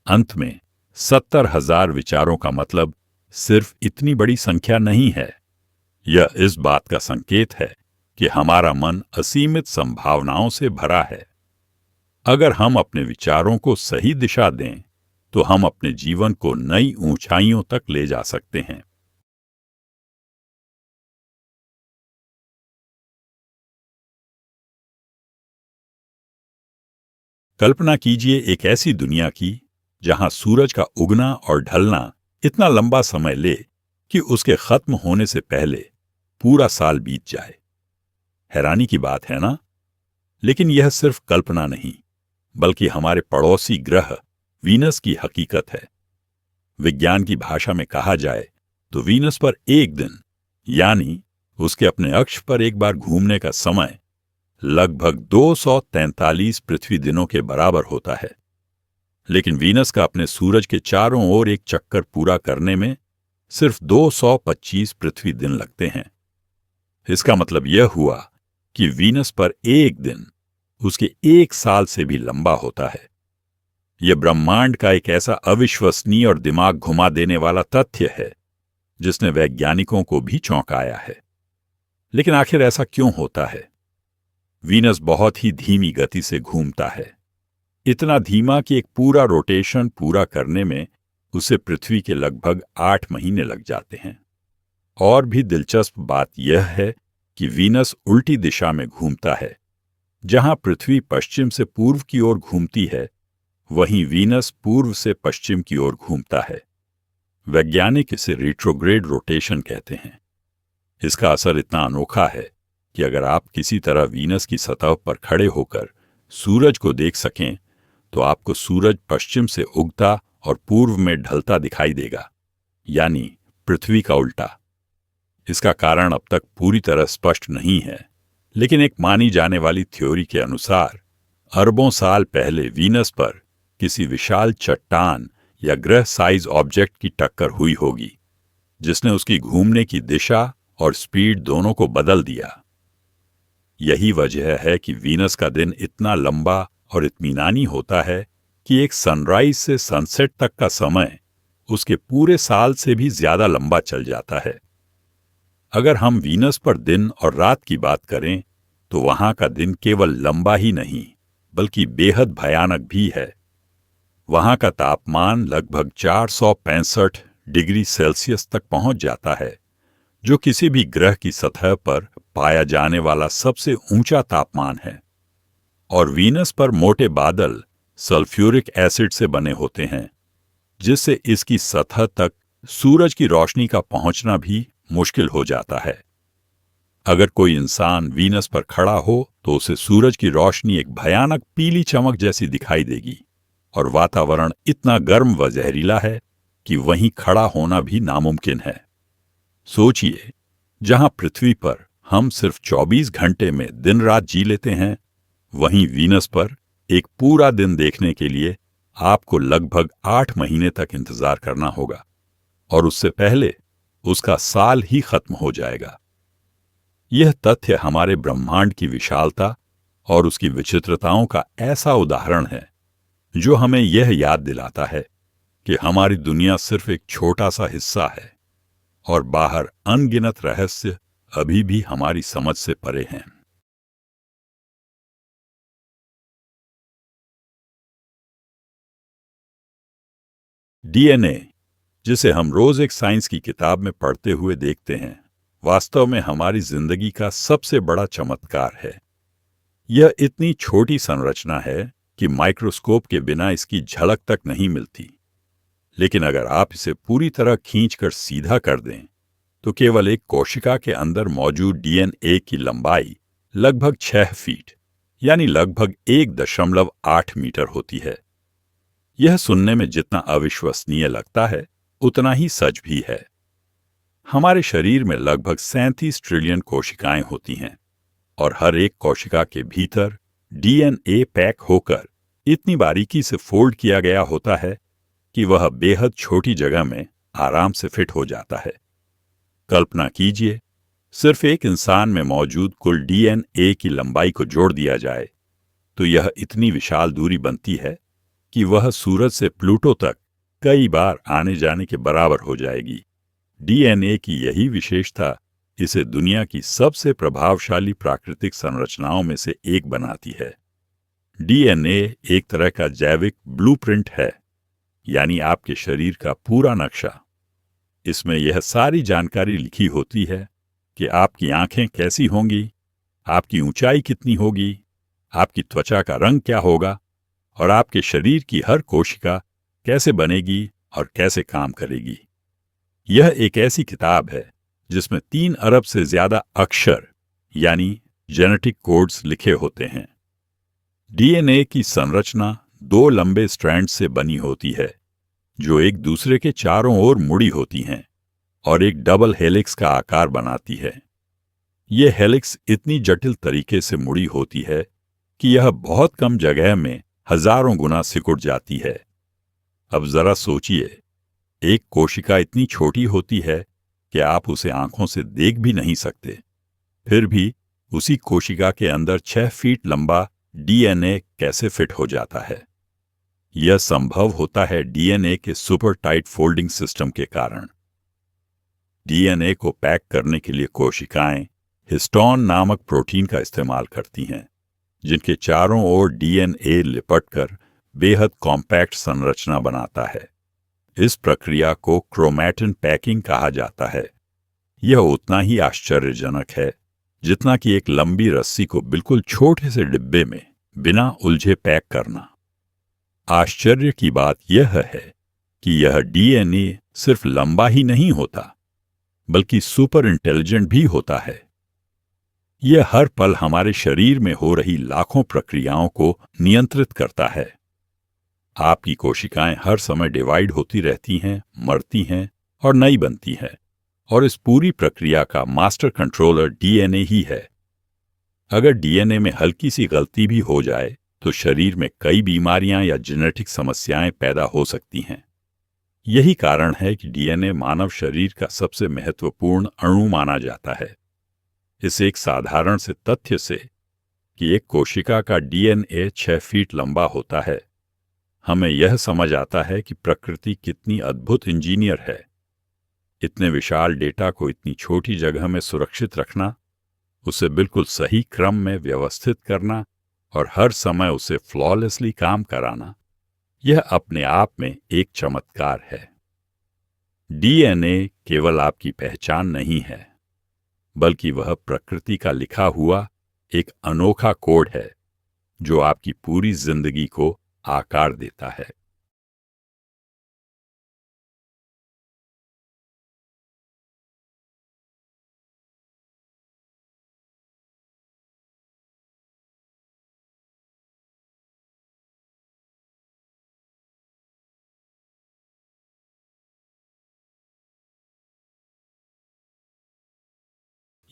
[SPEAKER 1] अंत में 70,000 विचारों का मतलब सिर्फ इतनी बड़ी संख्या नहीं है। यह इस बात का संकेत है कि हमारा मन असीमित संभावनाओं से भरा है। अगर हम अपने विचारों को सही दिशा दें तो हम अपने जीवन को नई ऊंचाइयों तक ले जा सकते हैं। कल्पना कीजिए एक ऐसी दुनिया की जहां सूरज का उगना और ढलना इतना लंबा समय ले कि उसके खत्म होने से पहले पूरा साल बीत जाए। हैरानी की बात है ना? लेकिन यह सिर्फ कल्पना नहीं, बल्कि हमारे पड़ोसी ग्रह वीनस की हकीकत है। विज्ञान की भाषा में कहा जाए तो वीनस पर एक दिन, यानी उसके अपने अक्ष पर एक बार घूमने का समय लगभग 243 पृथ्वी दिनों के बराबर होता है। लेकिन वीनस का अपने सूरज के चारों ओर एक चक्कर पूरा करने में सिर्फ 225 पृथ्वी दिन लगते हैं। इसका मतलब यह हुआ कि वीनस पर एक दिन उसके एक साल से भी लंबा होता है। यह ब्रह्मांड का एक ऐसा अविश्वसनीय और दिमाग घुमा देने वाला तथ्य है जिसने वैज्ञानिकों को भी चौंकाया है। लेकिन आखिर ऐसा क्यों होता है? वीनस बहुत ही धीमी गति से घूमता है, इतना धीमा कि एक पूरा रोटेशन पूरा करने में उसे पृथ्वी के लगभग 8 महीने लग जाते हैं। और भी दिलचस्प बात यह है कि वीनस उल्टी दिशा में घूमता है। जहां पृथ्वी पश्चिम से पूर्व की ओर घूमती है, वहीं वीनस पूर्व से पश्चिम की ओर घूमता है। वैज्ञानिक इसे रिट्रोग्रेड रोटेशन कहते हैं। इसका असर इतना अनोखा है कि अगर आप किसी तरह वीनस की सतह पर खड़े होकर सूरज को देख सकें तो आपको सूरज पश्चिम से उगता और पूर्व में ढलता दिखाई देगा, यानी पृथ्वी का उल्टा। इसका कारण अब तक पूरी तरह स्पष्ट नहीं है, लेकिन एक मानी जाने वाली थ्योरी के अनुसार अरबों साल पहले वीनस पर किसी विशाल चट्टान या ग्रह साइज ऑब्जेक्ट की टक्कर हुई होगी, जिसने उसकी घूमने की दिशा और स्पीड दोनों को बदल दिया। यही वजह है कि वीनस का दिन इतना लंबा और इत्मीनानी होता है कि एक सनराइज से सनसेट तक का समय उसके पूरे साल से भी ज्यादा लंबा चल जाता है। अगर हम वीनस पर दिन और रात की बात करें तो वहां का दिन केवल लंबा ही नहीं बल्कि बेहद भयानक भी है। वहां का तापमान लगभग 465 डिग्री सेल्सियस तक पहुंच जाता है, जो किसी भी ग्रह की सतह पर पाया जाने वाला सबसे ऊंचा तापमान है। और वीनस पर मोटे बादल सल्फ्यूरिक एसिड से बने होते हैं, जिससे इसकी सतह तक सूरज की रोशनी का पहुंचना भी मुश्किल हो जाता है। अगर कोई इंसान वीनस पर खड़ा हो तो उसे सूरज की रोशनी एक भयानक पीली चमक जैसी दिखाई देगी और वातावरण इतना गर्म व जहरीला है कि वहीं खड़ा होना भी नामुमकिन है। सोचिए, जहां पृथ्वी पर हम सिर्फ 24 घंटे में दिन रात जी लेते हैं, वहीं वीनस पर एक पूरा दिन देखने के लिए आपको लगभग 8 महीने तक इंतजार करना होगा और उससे पहले उसका साल ही खत्म हो जाएगा। यह तथ्य हमारे ब्रह्मांड की विशालता और उसकी विचित्रताओं का ऐसा उदाहरण है जो हमें यह याद दिलाता है कि हमारी दुनिया सिर्फ एक छोटा सा हिस्सा है और बाहर अनगिनत रहस्य अभी भी हमारी समझ से परे हैं। डीएनए, जिसे हम रोज एक साइंस की किताब में पढ़ते हुए देखते हैं, वास्तव में हमारी जिंदगी का सबसे बड़ा चमत्कार है। यह इतनी छोटी संरचना है कि माइक्रोस्कोप के बिना इसकी झलक तक नहीं मिलती। लेकिन अगर आप इसे पूरी तरह खींचकर सीधा कर दें, तो केवल एक कोशिका के अंदर मौजूद डीएनए की लंबाई लगभग 6 फीट यानी लगभग 1.8 मीटर होती है। यह सुनने में जितना अविश्वसनीय लगता है, उतना ही सच भी है। हमारे शरीर में लगभग 37 ट्रिलियन कोशिकाएं होती हैं और हर एक कोशिका के भीतर डीएनए पैक होकर इतनी बारीकी से फोल्ड किया गया होता है कि वह बेहद छोटी जगह में आराम से फिट हो जाता है। कल्पना कीजिए, सिर्फ एक इंसान में मौजूद कुल डीएनए की लंबाई को जोड़ दिया जाए तो यह इतनी विशाल दूरी बनती है कि वह सूरज से प्लूटो तक कई बार आने जाने के बराबर हो जाएगी। डीएनए की यही विशेषता इसे दुनिया की सबसे प्रभावशाली प्राकृतिक संरचनाओं में से एक बनाती है। डीएनए एक तरह का जैविक ब्लूप्रिंट है, यानी आपके शरीर का पूरा नक्शा। इसमें यह सारी जानकारी लिखी होती है कि आपकी आंखें कैसी होंगी, आपकी ऊंचाई कितनी होगी, आपकी त्वचा का रंग क्या होगा और आपके शरीर की हर कोशिका कैसे बनेगी और कैसे काम करेगी। यह एक ऐसी किताब है जिसमें 3 अरब से ज्यादा अक्षर यानी जेनेटिक कोड्स लिखे होते हैं। डीएनए की संरचना 2 लंबे स्ट्रैंड से बनी होती है जो एक दूसरे के चारों ओर मुड़ी होती हैं और एक डबल हेलिक्स का आकार बनाती है। यह हेलिक्स इतनी जटिल तरीके से मुड़ी होती है कि यह बहुत कम जगह में हजारों गुना सिकुड़ जाती है। अब जरा सोचिए, एक कोशिका इतनी छोटी होती है कि आप उसे आंखों से देख भी नहीं सकते, फिर भी उसी कोशिका के अंदर 6 फीट लंबा डीएनए कैसे फिट हो जाता है। यह संभव होता है डीएनए के सुपर टाइट फोल्डिंग सिस्टम के कारण। डीएनए को पैक करने के लिए कोशिकाएं हिस्टोन नामक प्रोटीन का इस्तेमाल करती हैं, जिनके चारों ओर डीएनए लिपटकर बेहद कॉम्पैक्ट संरचना बनाता है। इस प्रक्रिया को क्रोमैटिन पैकिंग कहा जाता है। यह उतना ही आश्चर्यजनक है जितना कि एक लंबी रस्सी को बिल्कुल छोटे से डिब्बे में बिना उलझे पैक करना। आश्चर्य की बात यह है कि यह डीएनए सिर्फ लंबा ही नहीं होता, बल्कि सुपर इंटेलिजेंट भी होता है। यह हर पल हमारे शरीर में हो रही लाखों प्रक्रियाओं को नियंत्रित करता है। आपकी कोशिकाएं हर समय डिवाइड होती रहती हैं, मरती हैं और नई बनती हैं, और इस पूरी प्रक्रिया का मास्टर कंट्रोलर डीएनए ही है। अगर डीएनए में हल्की सी गलती भी हो जाए तो शरीर में कई बीमारियां या जेनेटिक समस्याएं पैदा हो सकती हैं। यही कारण है कि डीएनए मानव शरीर का सबसे महत्वपूर्ण अणु माना जाता है। इस एक साधारण से तथ्य से कि एक कोशिका का डीएनए 6 फीट लंबा होता है, हमें यह समझ आता है कि प्रकृति कितनी अद्भुत इंजीनियर है। इतने विशाल डेटा को इतनी छोटी जगह में सुरक्षित रखना, उसे बिल्कुल सही क्रम में व्यवस्थित करना और हर समय उसे फ्लॉलेसली काम कराना, यह अपने आप में एक चमत्कार है। डीएनए केवल आपकी पहचान नहीं है, बल्कि वह प्रकृति का लिखा हुआ एक अनोखा कोड है जो आपकी पूरी जिंदगी को आकार देता है।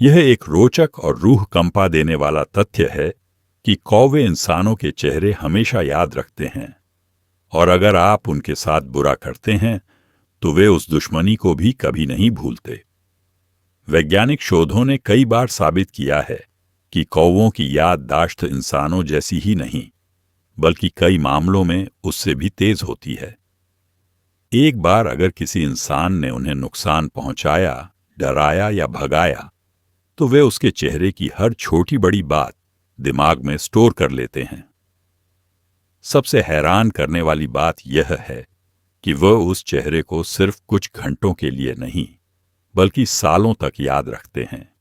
[SPEAKER 1] यह एक रोचक और रूह कंपा देने वाला तथ्य है कि कौवे इंसानों के चेहरे हमेशा याद रखते हैं, और अगर आप उनके साथ बुरा करते हैं तो वे उस दुश्मनी को भी कभी नहीं भूलते। वैज्ञानिक शोधों ने कई बार साबित किया है कि कौवों की याददाश्त इंसानों जैसी ही नहीं, बल्कि कई मामलों में उससे भी तेज होती है। एक बार अगर किसी इंसान ने उन्हें नुकसान पहुंचाया, डराया या भगाया, तो वे उसके चेहरे की हर छोटी बड़ी बात दिमाग में स्टोर कर लेते हैं। सबसे हैरान करने वाली बात यह है कि वह उस चेहरे को सिर्फ कुछ घंटों के लिए नहीं बल्कि सालों तक याद रखते हैं।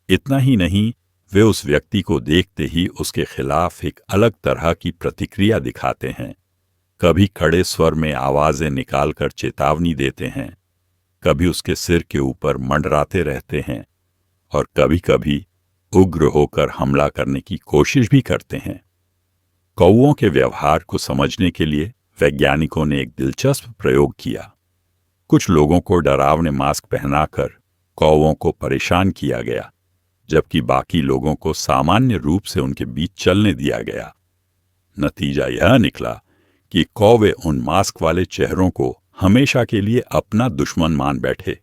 [SPEAKER 1] इतना ही नहीं, वे उस व्यक्ति को देखते ही उसके खिलाफ एक अलग तरह की प्रतिक्रिया दिखाते हैं। कभी खड़े स्वर में आवाजें निकालकर चेतावनी देते हैं, कभी उसके सिर के ऊपर मंडराते रहते हैं और कभी-कभी उग्र होकर हमला करने की कोशिश भी करते हैं। कौओं के व्यवहार को समझने के लिए वैज्ञानिकों ने एक दिलचस्प प्रयोग किया। कुछ लोगों को डरावने मास्क पहनाकर कौओं को परेशान किया गया, जबकि बाकी लोगों को सामान्य रूप से उनके बीच चलने दिया गया। नतीजा यह निकला कि कौवे उन मास्क वाले चेहरों को हमेशा के लिए अपना दुश्मन मान बैठे।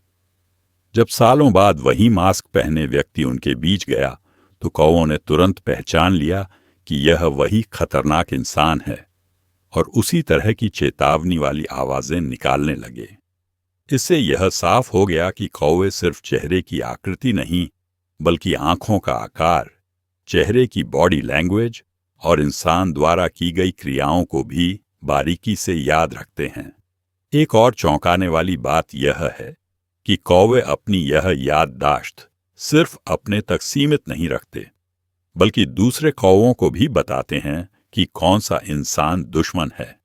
[SPEAKER 1] जब सालों बाद वही मास्क पहने व्यक्ति उनके बीच गया तो कौवों ने तुरंत पहचान लिया कि यह वही खतरनाक इंसान है और उसी तरह की चेतावनी वाली आवाजें निकालने लगे। इससे यह साफ हो गया कि कौवे सिर्फ चेहरे की आकृति नहीं बल्कि आंखों का आकार, चेहरे की बॉडी लैंग्वेज और इंसान द्वारा की गई क्रियाओं को भी बारीकी से याद रखते हैं। एक और चौंकाने वाली बात यह है कि कौवे अपनी यह याददाश्त सिर्फ अपने तक सीमित नहीं रखते बल्कि दूसरे कौवों को भी बताते हैं कि कौन सा इंसान दुश्मन है।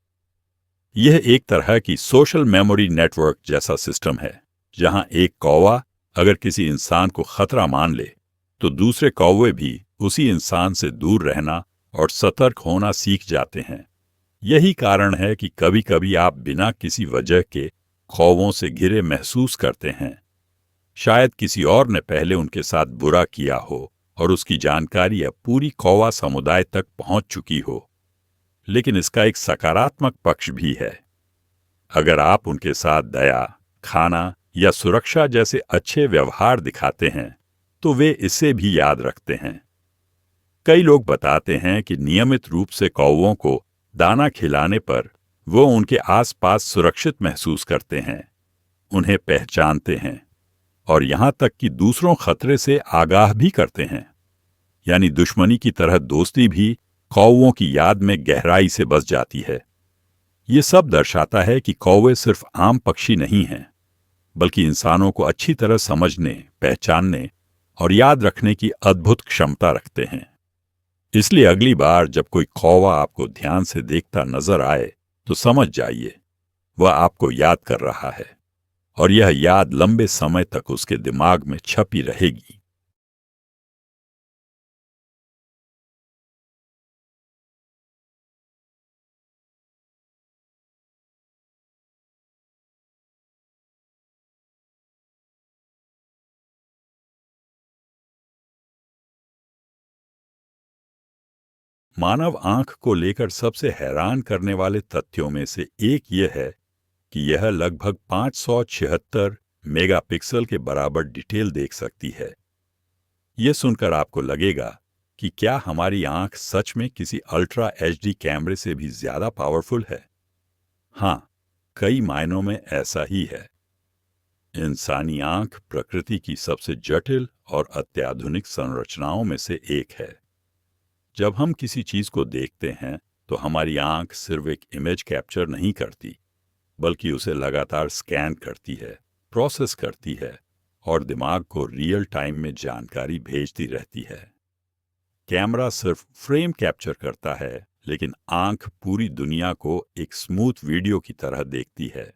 [SPEAKER 1] यह एक तरह की सोशल मेमोरी नेटवर्क जैसा सिस्टम है, जहां एक कौवा अगर किसी इंसान को खतरा मान ले तो दूसरे कौवे भी उसी इंसान से दूर रहना और सतर्क होना सीख जाते हैं। यही कारण है कि कभी-कभी आप बिना किसी वजह के कौवों से घिरे महसूस करते हैं। शायद किसी और ने पहले उनके साथ बुरा किया हो और उसकी जानकारी अब पूरी कौवा समुदाय तक पहुंच चुकी हो। लेकिन इसका एक सकारात्मक पक्ष भी है। अगर आप उनके साथ दया, खाना या सुरक्षा जैसे अच्छे व्यवहार दिखाते हैं तो वे इसे भी याद रखते हैं। कई लोग बताते हैं कि नियमित रूप से कौवों को दाना खिलाने पर वो उनके आसपास सुरक्षित महसूस करते हैं, उन्हें पहचानते हैं और यहां तक कि दूसरों खतरे से आगाह भी करते हैं। यानी दुश्मनी की तरह दोस्ती भी कौवों की याद में गहराई से बस जाती है। ये सब दर्शाता है कि कौवे सिर्फ आम पक्षी नहीं हैं, बल्कि इंसानों को अच्छी तरह समझने, पहचानने और याद रखने की अद्भुत क्षमता रखते हैं। इसलिए अगली बार जब कोई कौवा आपको ध्यान से देखता नजर आए तो समझ जाइए वह आपको याद कर रहा है और यह याद लंबे समय तक उसके दिमाग में छपी रहेगी। मानव आंख को लेकर सबसे हैरान करने वाले तथ्यों में से एक यह है कि यह लगभग 576 मेगापिक्सल के बराबर डिटेल देख सकती है। यह सुनकर आपको लगेगा कि क्या हमारी आंख सच में किसी अल्ट्रा एचडी कैमरे से भी ज्यादा पावरफुल है? हाँ, कई मायनों में ऐसा ही है। इंसानी आंख प्रकृति की सबसे जटिल और अत्याधुनिक संरचनाओं में से एक है। जब हम किसी चीज को देखते हैं तो हमारी आंख सिर्फ एक इमेज कैप्चर नहीं करती, बल्कि उसे लगातार स्कैन करती है, प्रोसेस करती है और दिमाग को रियल टाइम में जानकारी भेजती रहती है। कैमरा सिर्फ फ्रेम कैप्चर करता है, लेकिन आंख पूरी दुनिया को एक स्मूथ वीडियो की तरह देखती है।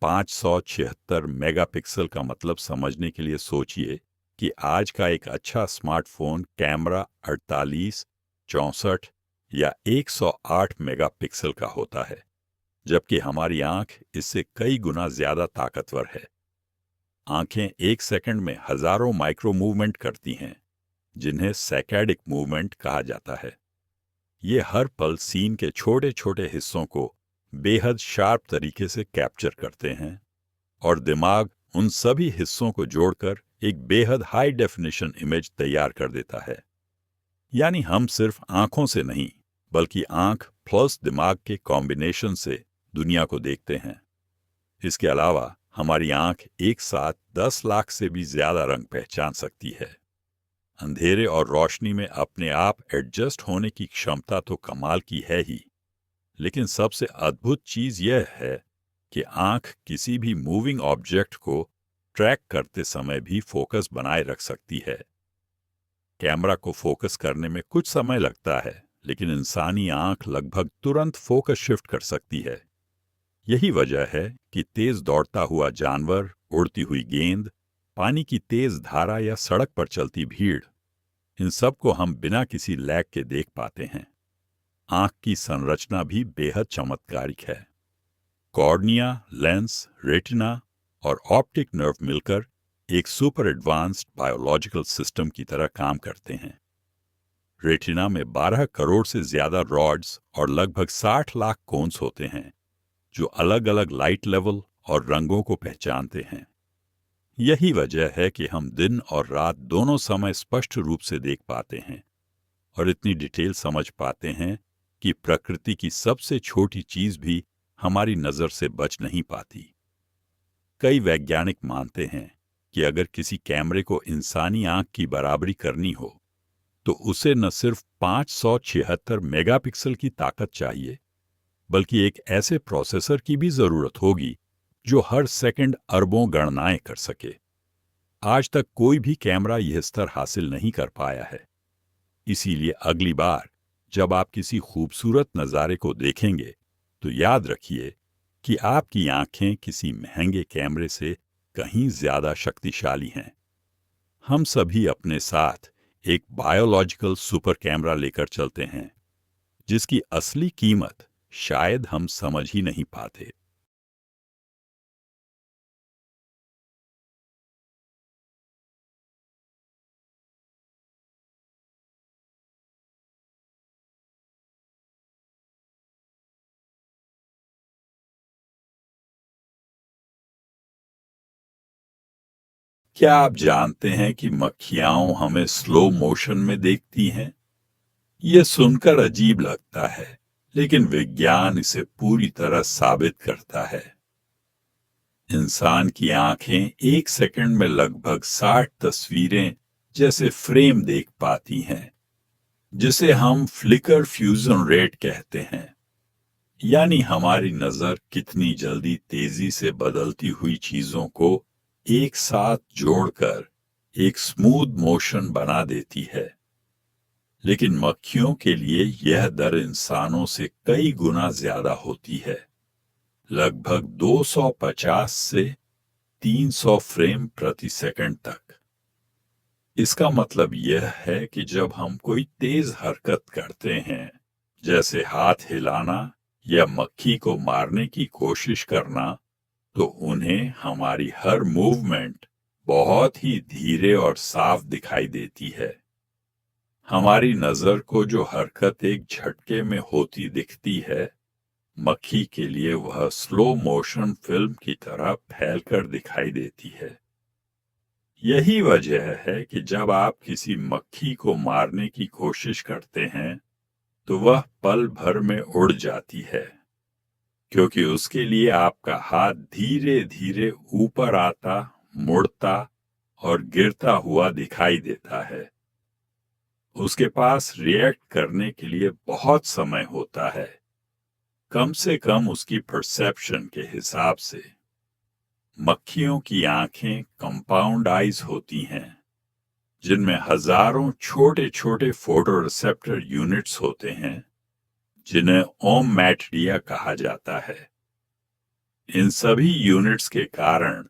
[SPEAKER 1] 576 मेगापिक्सल का मतलब समझने के लिए सोचिए कि आज का एक अच्छा स्मार्टफोन कैमरा 48, 64 या 108 मेगापिक्सल का होता है, जबकि हमारी आंख इससे कई गुना ज्यादा ताकतवर है। आंखें एक सेकंड में हजारों माइक्रो मूवमेंट करती हैं, जिन्हें सैकैडिक मूवमेंट कहा जाता है। ये हर पल सीन के छोटे छोटे हिस्सों को बेहद शार्प तरीके से कैप्चर करते हैं और दिमाग उन सभी हिस्सों को जोड़कर एक बेहद हाई डेफिनेशन इमेज तैयार कर देता है। यानी हम सिर्फ आंखों से नहीं, बल्कि आंख प्लस दिमाग के कॉम्बिनेशन से दुनिया को देखते हैं। इसके अलावा हमारी आंख एक साथ 10 लाख से भी ज्यादा रंग पहचान सकती है। अंधेरे और रोशनी में अपने आप एडजस्ट होने की क्षमता तो कमाल की है ही, लेकिन सबसे अद्भुत चीज यह है कि आंख किसी भी मूविंग ऑब्जेक्ट को ट्रैक करते समय भी फोकस बनाए रख सकती है। कैमरा को फोकस करने में कुछ समय लगता है, लेकिन इंसानी आंख लगभग तुरंत फोकस शिफ्ट कर सकती है। यही वजह है कि तेज दौड़ता हुआ जानवर, उड़ती हुई गेंद, पानी की तेज धारा या सड़क पर चलती भीड़, इन सब को हम बिना किसी लैग के देख पाते हैं। आंख की संरचना भी बेहद चमत्कारिक है। कॉर्निया, लेंस, रेटिना और ऑप्टिक नर्व मिलकर एक सुपर एडवांस्ड बायोलॉजिकल सिस्टम की तरह काम करते हैं। रेटिना में 12 करोड़ से ज्यादा रॉड्स और लगभग 60 लाख कोन्स होते हैं, जो अलग अलग लाइट लेवल और रंगों को पहचानते हैं। यही वजह है कि हम दिन और रात दोनों समय स्पष्ट रूप से देख पाते हैं और इतनी डिटेल समझ पाते हैं कि प्रकृति की सबसे छोटी चीज भी हमारी नजर से बच नहीं पाती। कई वैज्ञानिक मानते हैं कि अगर किसी कैमरे को इंसानी आंख की बराबरी करनी हो तो उसे न सिर्फ 576 मेगापिक्सल की ताकत चाहिए, बल्कि एक ऐसे प्रोसेसर की भी जरूरत होगी जो हर सेकंड अरबों गणनाएं कर सके। आज तक कोई भी कैमरा यह स्तर हासिल नहीं कर पाया है। इसीलिए अगली बार जब आप किसी खूबसूरत नज़ारे को देखेंगे तो याद रखिए कि आपकी आंखें किसी महंगे कैमरे से कहीं ज्यादा शक्तिशाली हैं। हम सभी अपने साथ एक बायोलॉजिकल सुपर कैमरा लेकर चलते हैं, जिसकी असली कीमत शायद हम समझ ही नहीं पाते। क्या आप जानते हैं कि मक्खियाँ हमें स्लो मोशन में देखती हैं? यह सुनकर अजीब लगता है, लेकिन विज्ञान इसे पूरी तरह साबित करता है। इंसान की आंखें एक सेकंड में लगभग 60 तस्वीरें जैसे फ्रेम देख पाती हैं, जिसे हम फ्लिकर फ्यूजन रेट कहते हैं। यानी हमारी नजर कितनी जल्दी तेजी से बदलती हुई चीजों को एक साथ जोड़कर एक स्मूथ मोशन बना देती है। लेकिन मक्खियों के लिए यह दर इंसानों से कई गुना ज्यादा होती है, लगभग 250 से 300 फ्रेम प्रति सेकंड तक। इसका मतलब यह है कि जब हम कोई तेज हरकत करते हैं, जैसे हाथ हिलाना या मक्खी को मारने की कोशिश करना, तो उन्हें हमारी हर मूवमेंट बहुत ही धीरे और साफ दिखाई देती है। हमारी नजर को जो हरकत एक झटके में होती दिखती है, मक्खी के लिए वह स्लो मोशन फिल्म की तरह फैलकर दिखाई देती है। यही वजह है कि जब आप किसी मक्खी को मारने की कोशिश करते हैं तो वह पल भर में उड़ जाती है, क्योंकि उसके लिए आपका हाथ धीरे धीरे ऊपर आता, मुड़ता और गिरता हुआ दिखाई देता है। उसके पास रिएक्ट करने के लिए बहुत समय होता है, कम से कम उसकी परसेप्शन के हिसाब से। मक्खियों की आंखें कंपाउंड आइज होती हैं, जिनमें हजारों छोटे छोटे फोटो रिसेप्टर यूनिट्स होते हैं, जिन्हें ओमैटिडिया कहा जाता है। इन सभी यूनिट्स के कारण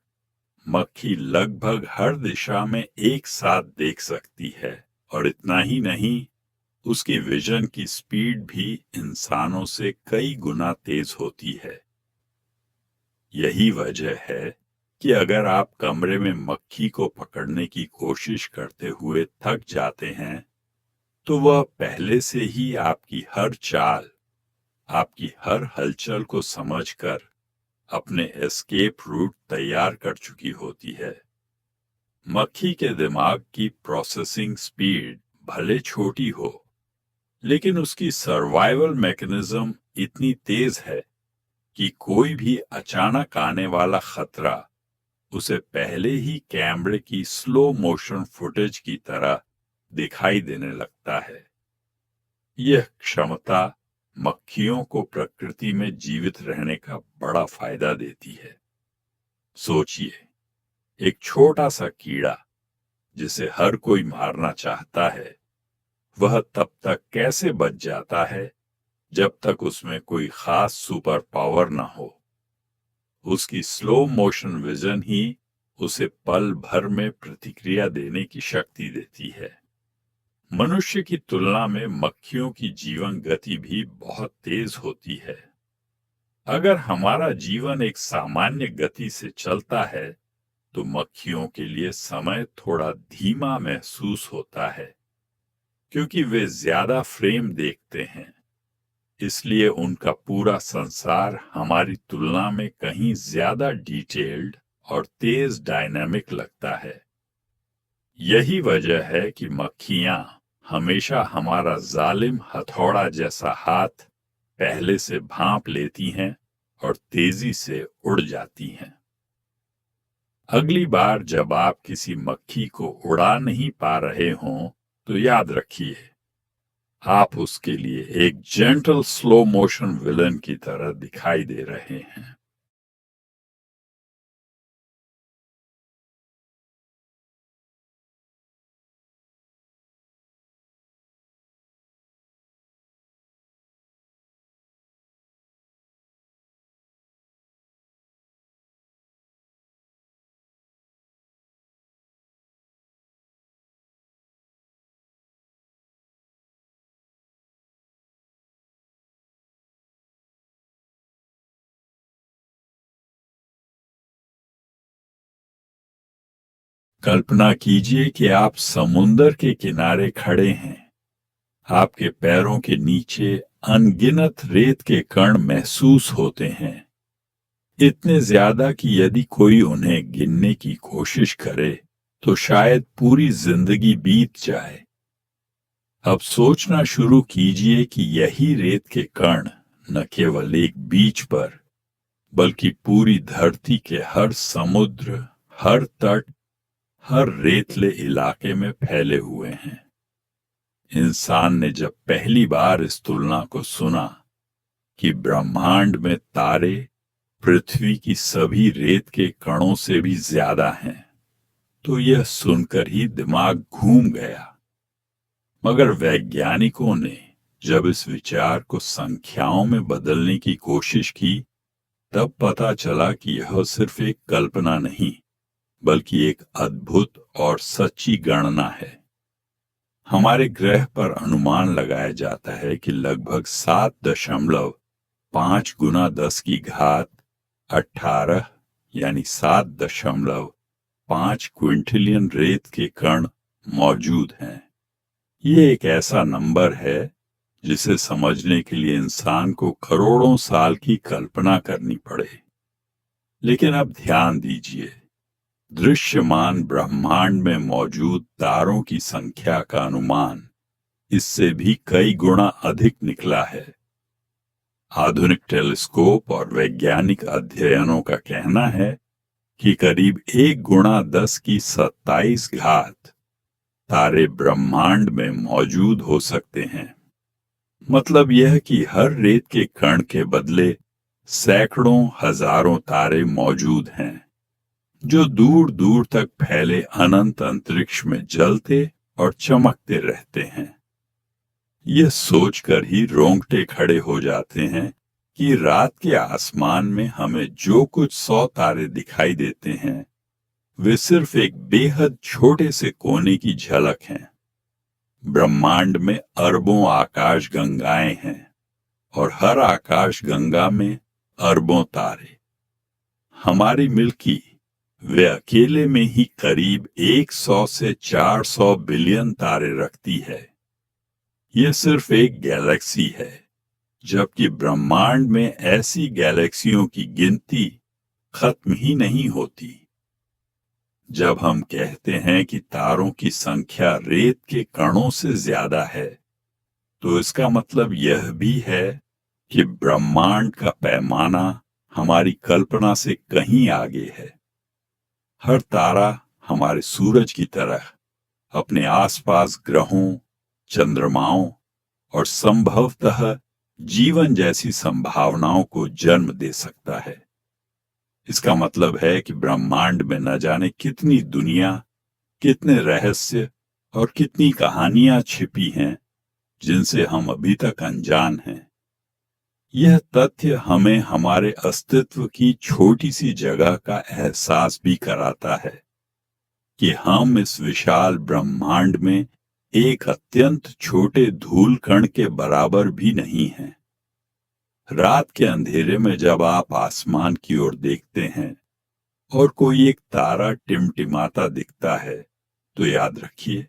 [SPEAKER 1] मक्खी लगभग हर दिशा में एक साथ देख सकती है, और इतना ही नहीं, उसकी विजन की स्पीड भी इंसानों से कई गुना तेज होती है। यही वजह है कि अगर आप कमरे में मक्खी को पकड़ने की कोशिश करते हुए थक जाते हैं, तो वह पहले से ही आपकी हर चाल, आपकी हर हलचल को समझकर अपने एस्केप रूट तैयार कर चुकी होती है। मक्खी के दिमाग की प्रोसेसिंग स्पीड भले छोटी हो, लेकिन उसकी सर्वाइवल मैकेनिज्म इतनी तेज है कि कोई भी अचानक आने वाला खतरा उसे पहले ही कैमरे की स्लो मोशन फुटेज की तरह दिखाई देने लगता है। यह क्षमता मक्खियों को प्रकृति में जीवित रहने का बड़ा फायदा देती है। सोचिए, एक छोटा सा कीड़ा जिसे हर कोई मारना चाहता है, वह तब तक कैसे बच जाता है जब तक उसमें कोई खास सुपर पावर न हो। उसकी स्लो मोशन विजन ही उसे पल भर में प्रतिक्रिया देने की शक्ति देती है। मनुष्य की तुलना में मक्खियों की जीवन गति भी बहुत तेज होती है। अगर हमारा जीवन एक सामान्य गति से चलता है तो मक्खियों के लिए समय थोड़ा धीमा महसूस होता है, क्योंकि वे ज्यादा फ्रेम देखते हैं। इसलिए उनका पूरा संसार हमारी तुलना में कहीं ज्यादा डिटेल्ड और तेज डायनामिक लगता है। यही वजह है कि मक्खियां हमेशा हमारा जालिम हथौड़ा जैसा हाथ पहले से भांप लेती हैं और तेजी से उड़ जाती हैं। अगली बार जब आप किसी मक्खी को उड़ा नहीं पा रहे हों तो याद रखिए, आप उसके लिए एक जेंटल स्लो मोशन विलन की तरह दिखाई दे रहे हैं। कल्पना कीजिए कि आप समुंदर के किनारे खड़े हैं। आपके पैरों के नीचे अनगिनत रेत के कण महसूस होते हैं, इतने ज्यादा कि यदि कोई उन्हें गिनने की कोशिश करे तो शायद पूरी जिंदगी बीत जाए। अब सोचना शुरू कीजिए कि यही रेत के कण न केवल एक बीच पर बल्कि पूरी धरती के हर समुद्र, हर तट, हर रेतले इलाके में फैले हुए हैं। इंसान ने जब पहली बार इस तुलना को सुना कि ब्रह्मांड में तारे पृथ्वी की सभी रेत के कणों से भी ज्यादा हैं, तो यह सुनकर ही दिमाग घूम गया। मगर वैज्ञानिकों ने जब इस विचार को संख्याओं में बदलने की कोशिश की, तब पता चला कि यह सिर्फ एक कल्पना नहीं बल्कि एक अद्भुत और सच्ची गणना है। हमारे ग्रह पर अनुमान लगाया जाता है कि लगभग 7.5 गुना 10 की घात 18 यानी 7.5 क्विंटिलियन रेत के कण मौजूद हैं। ये एक ऐसा नंबर है जिसे समझने के लिए इंसान को करोड़ों साल की कल्पना करनी पड़े। लेकिन अब ध्यान दीजिए, दृश्यमान ब्रह्मांड में मौजूद तारों की संख्या का अनुमान इससे भी कई गुना अधिक निकला है। आधुनिक टेलीस्कोप और वैज्ञानिक अध्ययनों का कहना है कि करीब 1 गुणा 10 की 27 घात तारे ब्रह्मांड में मौजूद हो सकते हैं। मतलब यह कि हर रेत के कण के बदले सैकड़ों हजारों तारे मौजूद हैं, जो दूर दूर तक फैले अनंत अंतरिक्ष में जलते और चमकते रहते हैं। यह सोचकर ही रोंगटे खड़े हो जाते हैं कि रात के आसमान में हमें जो कुछ 100 तारे दिखाई देते हैं, वे सिर्फ एक बेहद छोटे से कोने की झलक हैं। ब्रह्मांड में अरबों आकाश गंगाएं हैं और हर आकाश गंगा में अरबों तारे। हमारी मिल्की वे अकेले में ही करीब 100 से 400 बिलियन तारे रखती है। यह सिर्फ एक गैलेक्सी है, जबकि ब्रह्मांड में ऐसी गैलेक्सियों की गिनती खत्म ही नहीं होती। जब हम कहते हैं कि तारों की संख्या रेत के कणों से ज्यादा है, तो इसका मतलब यह भी है कि ब्रह्मांड का पैमाना हमारी कल्पना से कहीं आगे है। हर तारा हमारे सूरज की तरह अपने आसपास ग्रहों, चंद्रमाओं और संभवतः जीवन जैसी संभावनाओं को जन्म दे सकता है। इसका मतलब है कि ब्रह्मांड में न जाने कितनी दुनिया, कितने रहस्य और कितनी कहानियां छिपी हैं जिनसे हम अभी तक अनजान हैं। यह तथ्य हमें हमारे अस्तित्व की छोटी सी जगह का एहसास भी कराता है कि हम इस विशाल ब्रह्मांड में एक अत्यंत छोटे धूल कण के बराबर भी नहीं हैं। रात के अंधेरे में जब आप आसमान की ओर देखते हैं और कोई एक तारा टिमटिमाता दिखता है, तो याद रखिए,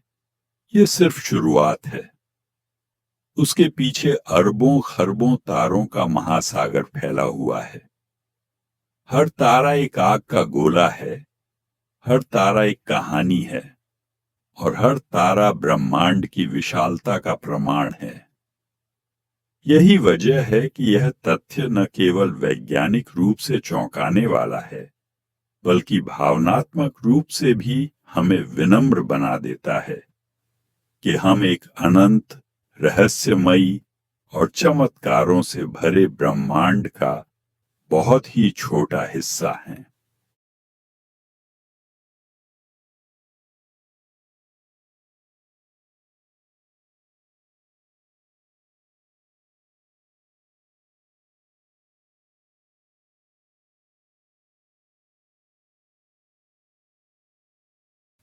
[SPEAKER 1] यह सिर्फ शुरुआत है। उसके पीछे अरबों खरबों तारों का महासागर फैला हुआ है। हर तारा एक आग का गोला है, हर तारा एक कहानी है, और हर तारा ब्रह्मांड की विशालता का प्रमाण है। यही वजह है कि यह तथ्य न केवल वैज्ञानिक रूप से चौंकाने वाला है, बल्कि भावनात्मक रूप से भी हमें विनम्र बना देता है कि हम एक अनंत, रहस्यमयी और चमत्कारों से भरे ब्रह्मांड का बहुत ही छोटा हिस्सा हैं।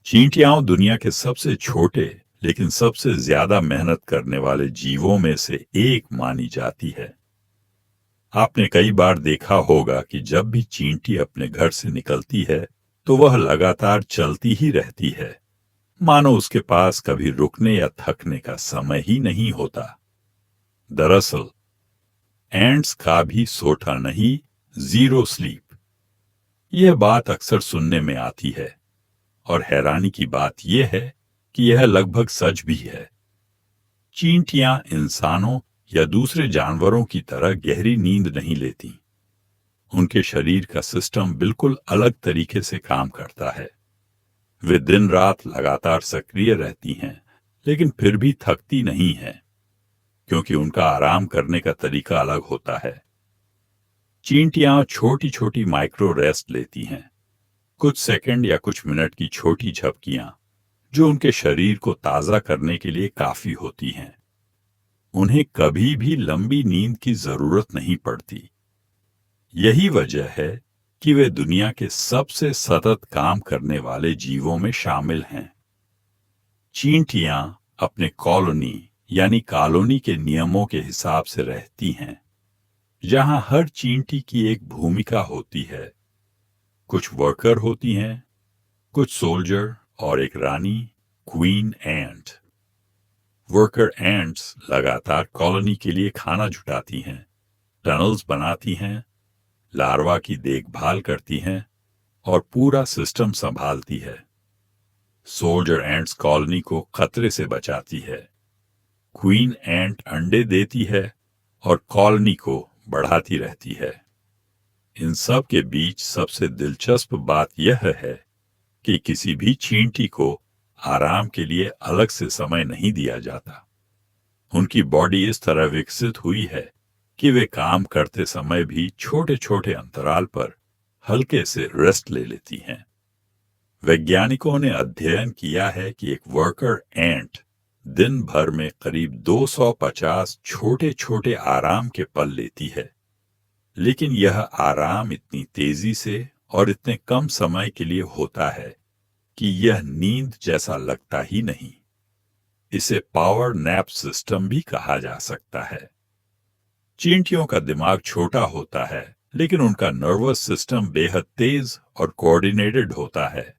[SPEAKER 1] चींटियां दुनिया के सबसे छोटे लेकिन सबसे ज्यादा मेहनत करने वाले जीवों में से एक मानी जाती है। आपने कई बार देखा होगा कि जब भी चींटी अपने घर से निकलती है तो वह लगातार चलती ही रहती है, मानो उसके पास कभी रुकने या थकने का समय ही नहीं होता। दरअसल एंट्स का भी सोटा नहीं, जीरो स्लीप। यह बात अक्सर सुनने में आती है, और हैरानी की बात यह है कि यह लगभग सच भी है। चींटियां इंसानों या दूसरे जानवरों की तरह गहरी नींद नहीं लेती। उनके शरीर का सिस्टम बिल्कुल अलग तरीके से काम करता है। वे दिन रात लगातार सक्रिय रहती हैं, लेकिन फिर भी थकती नहीं हैं, क्योंकि उनका आराम करने का तरीका अलग होता है। चींटियां छोटी छोटी माइक्रो रेस्ट लेती हैं, कुछ सेकंड या कुछ मिनट की छोटी झपकियां, जो उनके शरीर को ताजा करने के लिए काफी होती हैं। उन्हें कभी भी लंबी नींद की जरूरत नहीं पड़ती। यही वजह है कि वे दुनिया के सबसे सतत काम करने वाले जीवों में शामिल हैं। चींटियां अपने कॉलोनी यानी कॉलोनी के नियमों के हिसाब से रहती हैं, जहां हर चींटी की एक भूमिका होती है। कुछ वर्कर होती हैं, कुछ सोल्जर और एक रानी, क्वीन एंट। वर्कर एंट्स लगातार कॉलोनी के लिए खाना जुटाती हैं, टनल्स बनाती हैं, लार्वा की देखभाल करती हैं और पूरा सिस्टम संभालती है। सोल्जर एंट्स कॉलोनी को खतरे से बचाती है। क्वीन एंट अंडे देती है और कॉलोनी को बढ़ाती रहती है। इन सब के बीच सबसे दिलचस्प बात यह है कि किसी भी चींटी को आराम के लिए अलग से समय नहीं दिया जाता। उनकी बॉडी इस तरह विकसित हुई है कि वे काम करते समय भी छोटे छोटे अंतराल पर हल्के से रेस्ट ले लेती हैं। वैज्ञानिकों ने अध्ययन किया है कि एक वर्कर एंट दिन भर में करीब 250 छोटे छोटे आराम के पल लेती है, लेकिन यह आराम इतनी तेजी से और इतने कम समय के लिए होता है कि यह नींद जैसा लगता ही नहीं। इसे पावर नैप सिस्टम भी कहा जा सकता है। चींटियों का दिमाग छोटा होता है, लेकिन उनका नर्वस सिस्टम बेहद तेज और कोऑर्डिनेटेड होता है।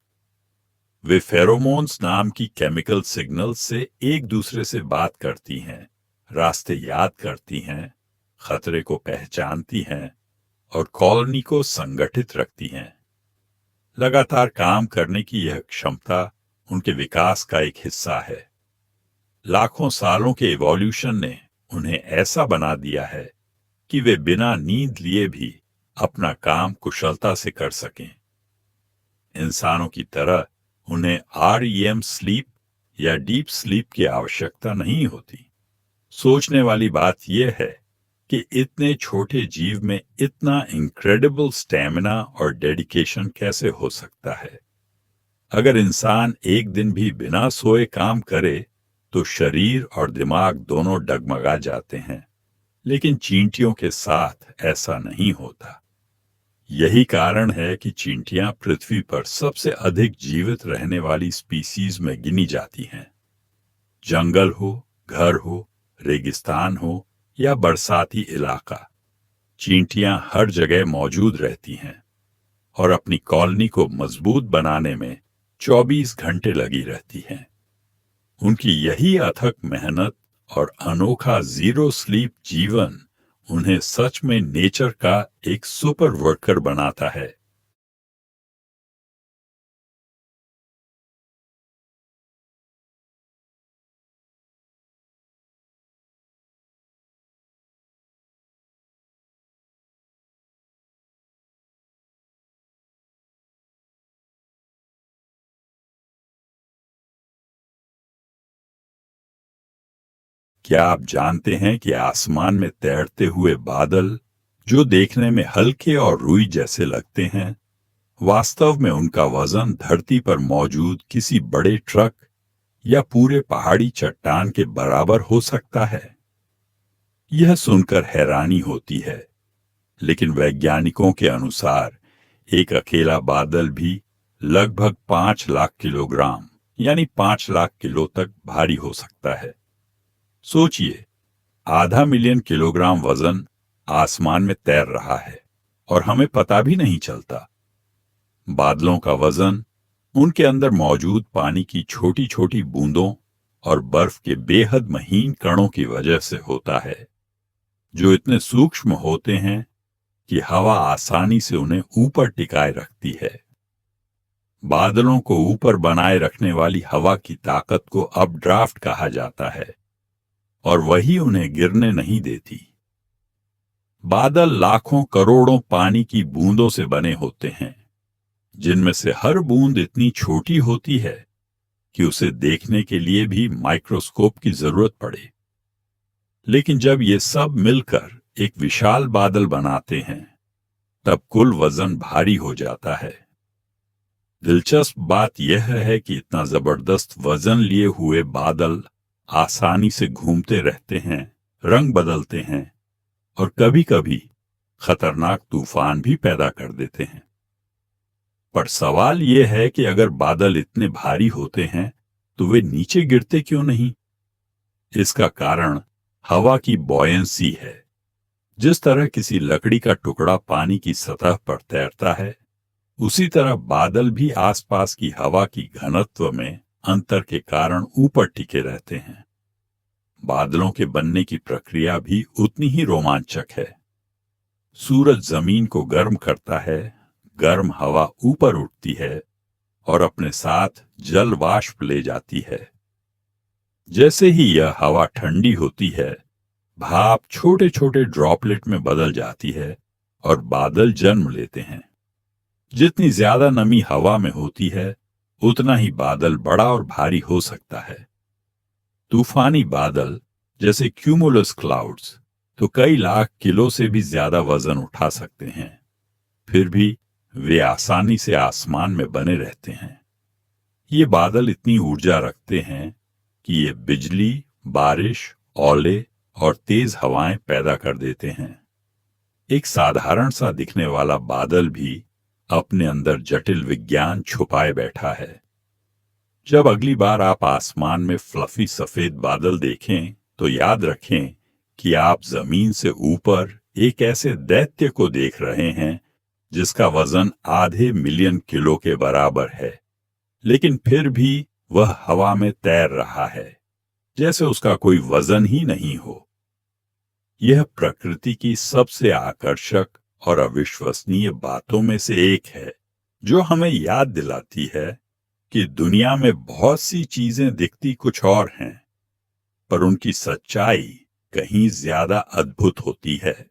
[SPEAKER 1] वे फेरोमोन्स नाम की केमिकल सिग्नल से एक दूसरे से बात करती हैं, रास्ते याद करती हैं, खतरे को पहचानती हैं और कॉलोनी को संगठित रखती हैं। लगातार काम करने की यह क्षमता उनके विकास का एक हिस्सा है। लाखों सालों के इवोल्यूशन ने उन्हें ऐसा बना दिया है कि वे बिना नींद लिए भी अपना काम कुशलता से कर सकें। इंसानों की तरह उन्हें REM स्लीप या डीप स्लीप की आवश्यकता नहीं होती। सोचने वाली बात यह है कि इतने छोटे जीव में इतना इनक्रेडिबल स्टैमिना और डेडिकेशन कैसे हो सकता है। अगर इंसान एक दिन भी बिना सोए काम करे तो शरीर और दिमाग दोनों डगमगा जाते हैं, लेकिन चींटियों के साथ ऐसा नहीं होता। यही कारण है कि चींटियां पृथ्वी पर सबसे अधिक जीवित रहने वाली स्पीसीज में गिनी जाती हैं। जंगल हो, घर हो, रेगिस्तान हो या बरसाती इलाका, चींटियां हर जगह मौजूद रहती हैं और अपनी कॉलोनी को मजबूत बनाने में 24 घंटे लगी रहती हैं। उनकी यही अथक मेहनत और अनोखा जीरो स्लीप जीवन उन्हें सच में नेचर का एक सुपर वर्कर बनाता है। क्या आप जानते हैं कि आसमान में तैरते हुए बादल, जो देखने में हल्के और रुई जैसे लगते हैं, वास्तव में उनका वजन धरती पर मौजूद किसी बड़े ट्रक या पूरे पहाड़ी चट्टान के बराबर हो सकता है। यह सुनकर हैरानी होती है, लेकिन वैज्ञानिकों के अनुसार एक अकेला बादल भी लगभग 5 लाख किलोग्राम यानी 5 लाख किलो तक भारी हो सकता है। सोचिए, आधा मिलियन किलोग्राम वजन आसमान में तैर रहा है और हमें पता भी नहीं चलता। बादलों का वजन उनके अंदर मौजूद पानी की छोटी छोटी बूंदों और बर्फ के बेहद महीन कणों की वजह से होता है, जो इतने सूक्ष्म होते हैं कि हवा आसानी से उन्हें ऊपर टिकाए रखती है। बादलों को ऊपर बनाए रखने वाली हवा की ताकत को अपड्राफ्ट कहा जाता है और वही उन्हें गिरने नहीं देती। बादल लाखों करोड़ों पानी की बूंदों से बने होते हैं, जिनमें से हर बूंद इतनी छोटी होती है कि उसे देखने के लिए भी माइक्रोस्कोप की जरूरत पड़े। लेकिन जब ये सब मिलकर एक विशाल बादल बनाते हैं, तब कुल वजन भारी हो जाता है। दिलचस्प बात यह है कि इतना जबरदस्त वजन लिए हुए बादल आसानी से घूमते रहते हैं, रंग बदलते हैं और कभी-कभी खतरनाक तूफान भी पैदा कर देते हैं। पर सवाल यह है कि अगर बादल इतने भारी होते हैं तो वे नीचे गिरते क्यों नहीं? इसका कारण हवा की बॉयंसी है। जिस तरह किसी लकड़ी का टुकड़ा पानी की सतह पर तैरता है, उसी तरह बादल भी आसपास की हवा की घनत्व में अंतर के कारण ऊपर टिके रहते हैं। बादलों के बनने की प्रक्रिया भी उतनी ही रोमांचक है। सूरज जमीन को गर्म करता है, गर्म हवा ऊपर उठती है और अपने साथ जल वाष्प ले जाती है। जैसे ही यह हवा ठंडी होती है, भाप छोटे छोटे ड्रॉपलेट में बदल जाती है और बादल जन्म लेते हैं। जितनी ज्यादा नमी हवा में होती है, उतना ही बादल बड़ा और भारी हो सकता है। तूफानी बादल जैसे क्यूमुलस क्लाउड्स तो कई लाख किलो से भी ज्यादा वजन उठा सकते हैं, फिर भी वे आसानी से आसमान में बने रहते हैं। ये बादल इतनी ऊर्जा रखते हैं कि ये बिजली, बारिश, ओले और तेज हवाएं पैदा कर देते हैं। एक साधारण सा दिखने वाला बादल भी अपने अंदर जटिल विज्ञान छुपाए बैठा है। जब अगली बार आप आसमान में फ्लफी सफेद बादल देखें तो याद रखें कि आप जमीन से ऊपर एक ऐसे दैत्य को देख रहे हैं जिसका वजन आधे मिलियन किलो के बराबर है, लेकिन फिर भी वह हवा में तैर रहा है, जैसे उसका कोई वजन ही नहीं हो। यह प्रकृति की सबसे आकर्षक और अविश्वसनीय बातों में से एक है, जो हमें याद दिलाती है कि दुनिया में बहुत सी चीजें दिखती कुछ और हैं, पर उनकी सच्चाई कहीं ज्यादा अद्भुत होती है।